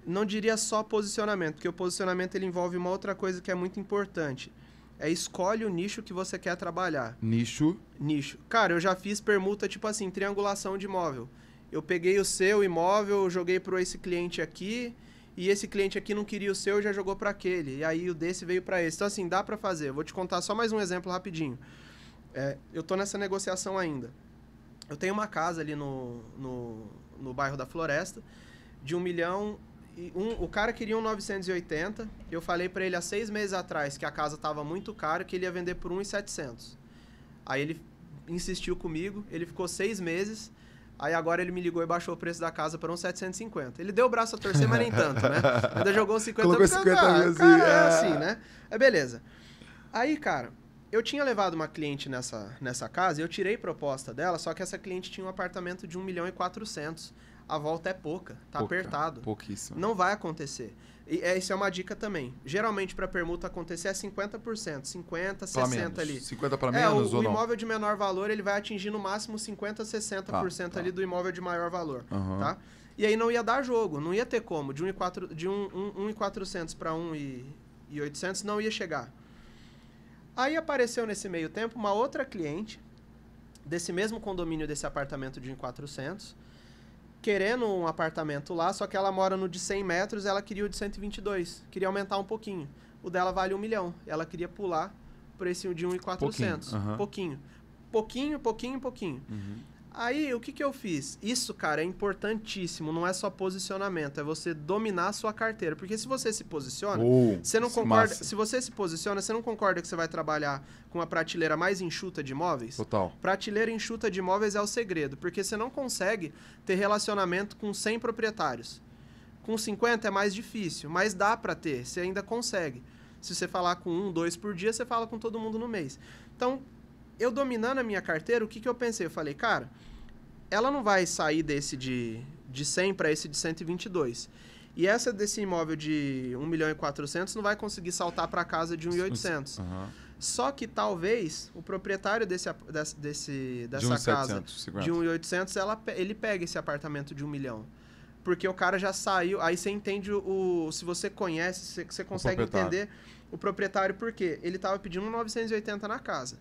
Não diria só posicionamento, porque o posicionamento ele envolve uma outra coisa que é muito importante. Escolhe o nicho que você quer trabalhar. Nicho. Cara, eu já fiz permuta, tipo assim, triangulação de imóvel. eu peguei o seu imóvel, joguei para esse cliente aqui, e esse cliente aqui não queria o seu, já jogou para aquele. E aí o desse veio para esse. Então, assim, dá para fazer. Eu vou te contar só mais um exemplo rapidinho. Eu tô nessa negociação ainda. Eu tenho uma casa ali no bairro da Floresta, de 1 milhão... o cara queria um 980, eu falei para ele há 6 meses atrás que a casa estava muito cara, que ele ia vender por 1.700. Aí ele insistiu comigo, ele ficou 6 meses, aí agora ele me ligou e baixou o preço da casa para 1.750. Ele deu o braço a torcer, mas nem tanto, né? Ainda jogou 50 Colocou 50 assim, é assim, né? Beleza. Aí, cara, eu tinha levado uma cliente nessa casa e eu tirei proposta dela, só que essa cliente tinha um apartamento de 1.400.000. A volta é pouca, tá apertado. Pouquíssimo. Não vai acontecer. E essa é uma dica também. Geralmente, para permuta acontecer, é 50%, 50%, 60% ali. 50% para menos ou o não? imóvel de menor valor, ele vai atingir no máximo 50%, 60% ali do imóvel de maior valor, tá? E aí não ia dar jogo, não ia ter como. De 1.400 para 1.800 não ia chegar. Aí apareceu nesse meio tempo uma outra cliente desse mesmo condomínio, desse apartamento de 1.400, querendo um apartamento lá, só que ela mora no de 100 metros, ela queria o de 122, queria aumentar um pouquinho. O dela vale 1 milhão, ela queria pular por esse de 1.400. Pouquinho. Aí, o que eu fiz? Isso, cara, é importantíssimo, não é só posicionamento, é você dominar a sua carteira. Porque se você se posiciona, você não concorda. Se você se posiciona, você não concorda que você vai trabalhar com a prateleira mais enxuta de imóveis? Total. Prateleira enxuta de imóveis é o segredo, porque você não consegue ter relacionamento com 100 proprietários. Com 50 é mais difícil, mas dá pra ter, você ainda consegue. Se você falar com 1, 2 por dia, você fala com todo mundo no mês. Então, eu dominando a minha carteira, o que eu pensei? Eu falei, cara, ela não vai sair desse de 100 para esse de 122. E essa desse imóvel de 1.400.000 não vai conseguir saltar para casa de 1.800. Só que talvez o proprietário dessa casa de 1.800, ele pega esse apartamento de 1 milhão. Porque o cara já saiu, aí você entende se você conhece, você consegue entender o proprietário, por quê? Ele estava pedindo 980 na casa.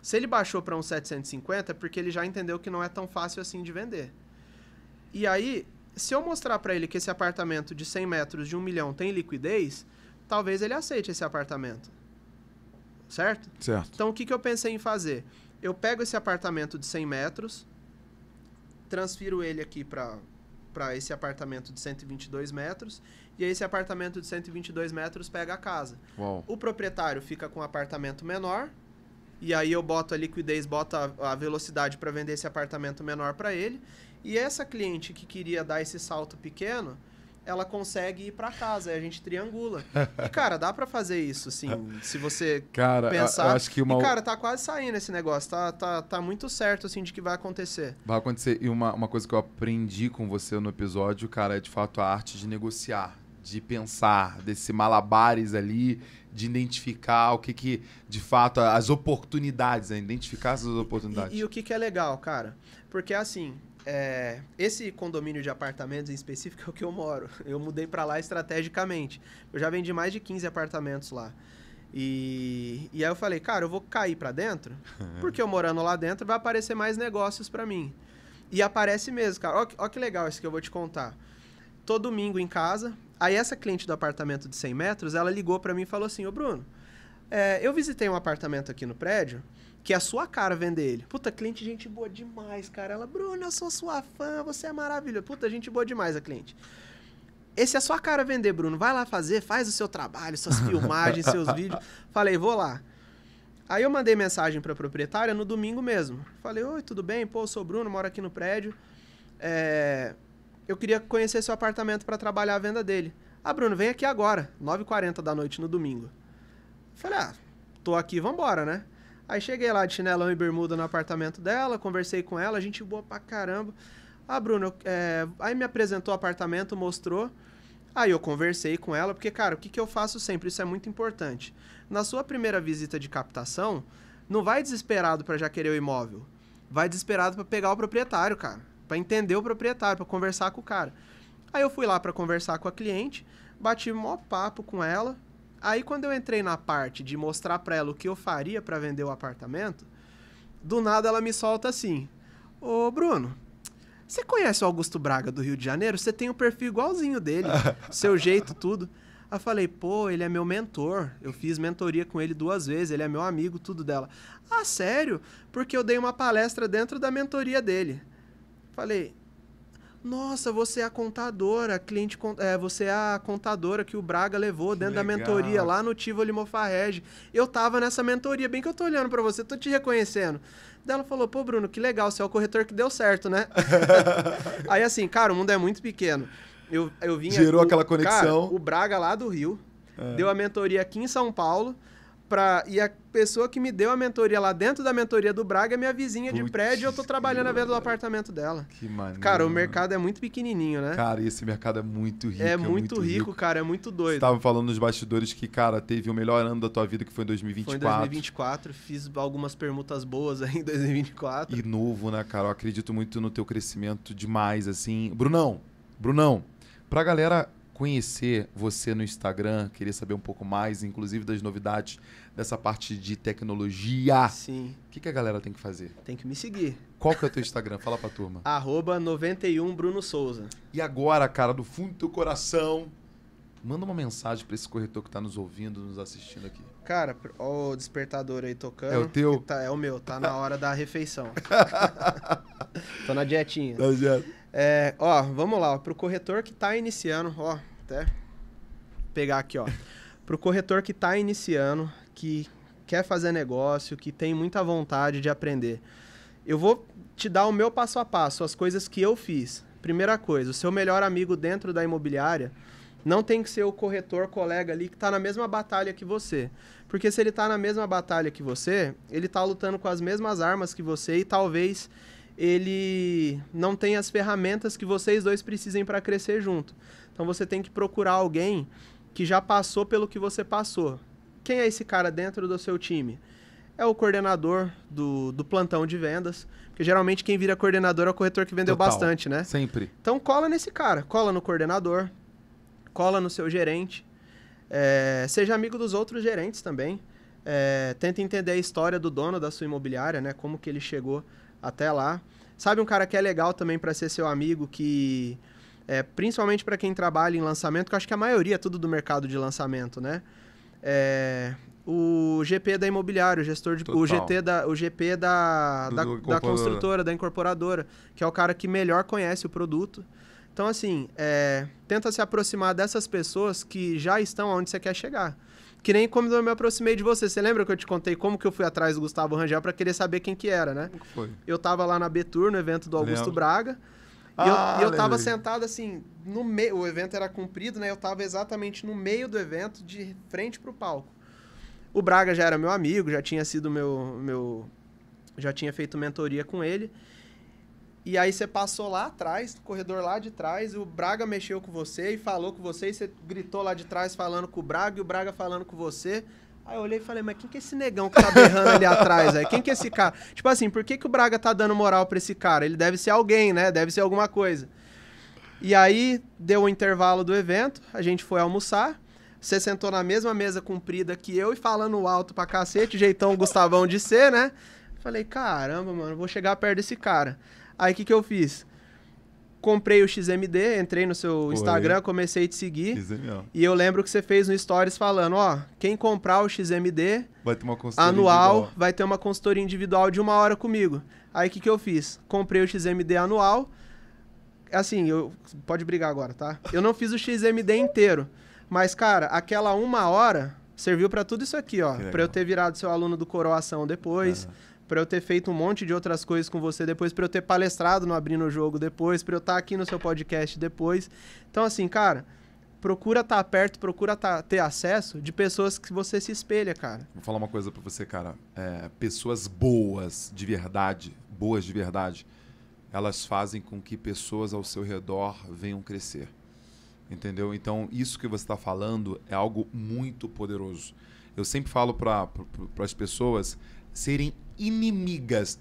Se ele baixou para uns 750, é porque ele já entendeu que não é tão fácil assim de vender. E aí, se eu mostrar para ele que esse apartamento de 100 metros de 1 milhão tem liquidez, talvez ele aceite esse apartamento. Certo? Certo. Então, o que eu pensei em fazer? Eu pego esse apartamento de 100 metros, transfiro ele aqui para esse apartamento de 122 metros, e aí esse apartamento de 122 metros pega a casa. Uau. O proprietário fica com um apartamento menor, e aí eu boto a liquidez, boto a velocidade para vender esse apartamento menor para ele. E essa cliente que queria dar esse salto pequeno, ela consegue ir para casa, aí a gente triangula. E, cara, dá para fazer isso, assim, se você pensar. Eu acho que E, cara, tá quase saindo esse negócio, tá muito certo, assim, de que vai acontecer. Vai acontecer. E uma coisa que eu aprendi com você no episódio, cara, é de fato a arte de negociar, de pensar, desse malabares ali, de identificar o que de fato, as oportunidades, né? Identificar essas oportunidades. E o que é legal, cara? Porque, assim, esse condomínio de apartamentos em específico é o que eu moro. Eu mudei pra lá estrategicamente. Eu já vendi mais de 15 apartamentos lá. E aí eu falei, cara, eu vou cair pra dentro, porque eu morando lá dentro vai aparecer mais negócios pra mim. E aparece mesmo, cara. Ó que legal isso que eu vou te contar. Todo domingo em casa, aí essa cliente do apartamento de 100 metros, ela ligou pra mim e falou assim, ô Bruno, eu visitei um apartamento aqui no prédio, que é a sua cara vender ele. Puta, cliente gente boa demais, cara. Ela, Bruno, eu sou sua fã, você é maravilhoso. Puta, gente boa demais a cliente. Esse é a sua cara vender, Bruno. Vai lá fazer, faz o seu trabalho, suas filmagens, seus vídeos. Falei, vou lá. Aí eu mandei mensagem pra proprietária no domingo mesmo. Falei, oi, tudo bem? Pô, eu sou o Bruno, moro aqui no prédio. Eu queria conhecer seu apartamento para trabalhar a venda dele. Ah, Bruno, vem aqui agora, 9h40 da noite no domingo. Falei, tô aqui, vambora, né? Aí cheguei lá de chinelão e bermuda no apartamento dela, conversei com ela, gente boa pra caramba. Ah, Bruno, aí me apresentou o apartamento, mostrou. Aí eu conversei com ela, porque, cara, o que eu faço sempre? Isso é muito importante. Na sua primeira visita de captação, não vai desesperado para já querer o imóvel. Vai desesperado para pegar o proprietário, cara. Para entender o proprietário, para conversar com o cara. Aí eu fui lá para conversar com a cliente, bati um maior papo com ela. Aí quando eu entrei na parte de mostrar para ela o que eu faria para vender o apartamento, do nada ela me solta assim, ô Bruno, você conhece o Augusto Braga do Rio de Janeiro? Você tem um perfil igualzinho dele, seu jeito, tudo. Aí eu falei, pô, ele é meu mentor. Eu fiz mentoria com ele 2 vezes, ele é meu amigo, tudo dela. Ah, sério? Porque eu dei uma palestra dentro da mentoria dele. Falei, nossa, você é a contadora, você é a contadora que o Braga levou dentro da mentoria lá no Tivoli Mofarrege. Eu tava nessa mentoria, bem que eu tô olhando pra você, tô te reconhecendo. Daí ela falou, pô, Bruno, que legal, você é o corretor que deu certo, né? Aí assim, cara, o mundo é muito pequeno. Eu vinha... Gerou aquela conexão. Cara, o Braga lá do Rio deu a mentoria aqui em São Paulo, e a pessoa que me deu a mentoria lá dentro da mentoria do Braga é minha vizinha de prédio e eu tô trabalhando a venda do apartamento dela. Que maneiro. Cara, o mercado é muito pequenininho, né? Cara, esse mercado é muito rico. É muito rico, cara, é muito doido. Você tava falando nos bastidores que, cara, teve o melhor ano da tua vida, que foi em 2024. Foi em 2024, fiz algumas permutas boas aí em 2024. E novo, né, cara? Eu acredito muito no teu crescimento demais, assim. Brunão, pra galera conhecer você no Instagram, querer saber um pouco mais, inclusive das novidades dessa parte de tecnologia. Sim. O que a galera tem que fazer? Tem que me seguir. Qual que é o teu Instagram? Fala pra turma. @91 Bruno Souza. E agora, cara, do fundo do teu coração, manda uma mensagem pra esse corretor que tá nos ouvindo, nos assistindo aqui. Cara, ó o despertador aí tocando. É o teu? É o meu, tá na hora da refeição. Tô na dietinha. Tá certo. Vamos lá, ó, pro corretor que tá iniciando, ó, até pegar aqui, ó. Pro corretor que tá iniciando, que quer fazer negócio, que tem muita vontade de aprender. Eu vou te dar o meu passo a passo, as coisas que eu fiz. Primeira coisa, o seu melhor amigo dentro da imobiliária não tem que ser o corretor colega ali que tá na mesma batalha que você. Porque se ele tá na mesma batalha que você, ele tá lutando com as mesmas armas que você e talvez ele não tenha as ferramentas que vocês dois precisem para crescer junto. Então você tem que procurar alguém que já passou pelo que você passou. Quem é esse cara dentro do seu time? É o coordenador do plantão de vendas, porque geralmente quem vira coordenador é o corretor que vendeu bastante, né? Sempre. Então cola nesse cara, cola no coordenador, cola no seu gerente, seja amigo dos outros gerentes também, tenta entender a história do dono da sua imobiliária, né? Como que ele chegou até lá. Sabe um cara que é legal também para ser seu amigo, que principalmente para quem trabalha em lançamento, que eu acho que a maioria é tudo do mercado de lançamento, né? O GP da imobiliária, o GP da construtora, da incorporadora, que é o cara que melhor conhece o produto. Então, assim, tenta se aproximar dessas pessoas que já estão onde você quer chegar. Que nem como eu me aproximei de você. Você lembra que eu te contei como que eu fui atrás do Gustavo Rangel para querer saber quem que era, né? Como que foi? Eu tava lá na B-Tour, no evento do Augusto Braga. E eu tava sentado assim, no meio. O evento era comprido, né? Eu tava exatamente no meio do evento, de frente pro palco. O Braga já era meu amigo, já tinha sido já tinha feito mentoria com ele. E aí você passou lá atrás, no corredor lá de trás, e o Braga mexeu com você e falou com você, e você gritou lá de trás falando com o Braga, e o Braga falando com você. Aí eu olhei e falei, mas quem que é esse negão que tá berrando ali atrás, aí? Quem que é esse cara? Tipo assim, por que o Braga tá dando moral pra esse cara? Ele deve ser alguém, né? Deve ser alguma coisa. E aí, deu o intervalo do evento, a gente foi almoçar, você sentou na mesma mesa comprida que eu e falando alto pra cacete, jeitão Gustavão de ser, né? Falei, caramba, mano, vou chegar perto desse cara. Aí, o que eu fiz? Comprei o XMD, entrei no seu Instagram, comecei a te seguir. XML. E eu lembro que você fez no Stories falando, quem comprar o XMD vai ter uma consultoria anual, individual. vai ter uma consultoria individual de 1 hora comigo. Aí, o que eu fiz? Comprei o XMD anual. Assim, pode brigar agora, tá? Eu não fiz o XMD inteiro. Mas, cara, aquela 1 hora serviu pra tudo isso aqui, ó. Pra eu ter virado seu aluno do Coroação depois, pra eu ter feito um monte de outras coisas com você depois, pra eu ter palestrado no Abrindo o Jogo depois, pra eu estar aqui no seu podcast depois. Então, assim, cara, procura estar perto, procura ter acesso de pessoas que você se espelha, cara. Vou falar uma coisa pra você, cara. Pessoas boas de verdade, elas fazem com que pessoas ao seu redor venham crescer. Entendeu? Então, isso que você está falando é algo muito poderoso. Eu sempre falo para as pessoas serem inimigas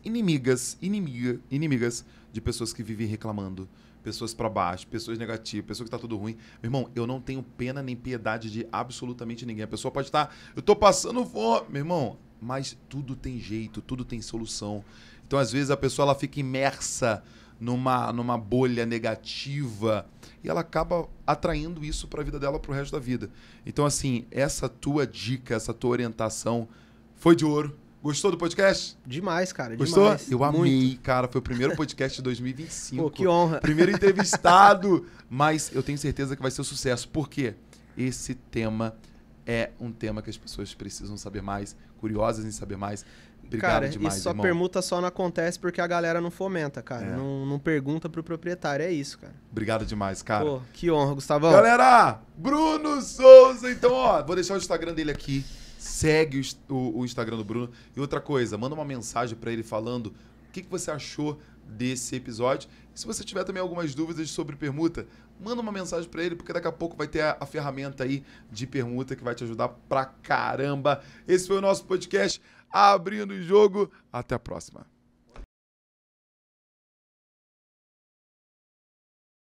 de pessoas que vivem reclamando, pessoas para baixo, pessoas negativas, pessoas que tá tudo ruim. Meu irmão, eu não tenho pena nem piedade de absolutamente ninguém. A pessoa pode estar, eu tô passando fome, meu irmão, mas tudo tem jeito, tudo tem solução. Então, às vezes, a pessoa ela fica imersa numa bolha negativa e ela acaba atraindo isso para a vida dela pro resto da vida. Então, assim, essa tua dica, essa tua orientação foi de ouro. Gostou do podcast? Demais, cara. Gostou? Demais. Eu amei, Muito. cara. Foi o primeiro podcast de 2025. Pô, que honra. Primeiro entrevistado. Mas eu tenho certeza que vai ser um sucesso. Por quê? Esse tema é um tema que as pessoas precisam saber mais, curiosas em saber mais. Obrigado cara, demais, isso só irmão. permuta só não acontece porque a galera não fomenta, cara. É. Não pergunta pro proprietário, é isso, cara. Obrigado demais, cara. Pô, que honra, Gustavão. Galera, Bruno Souza. Então, ó, vou deixar o Instagram dele aqui. Segue o Instagram do Bruno. E outra coisa, manda uma mensagem pra ele falando o que você achou desse episódio. E se você tiver também algumas dúvidas sobre permuta, manda uma mensagem pra ele, porque daqui a pouco vai ter a ferramenta aí de permuta que vai te ajudar pra caramba. Esse foi o nosso podcast Abrindo o Jogo. Até a próxima.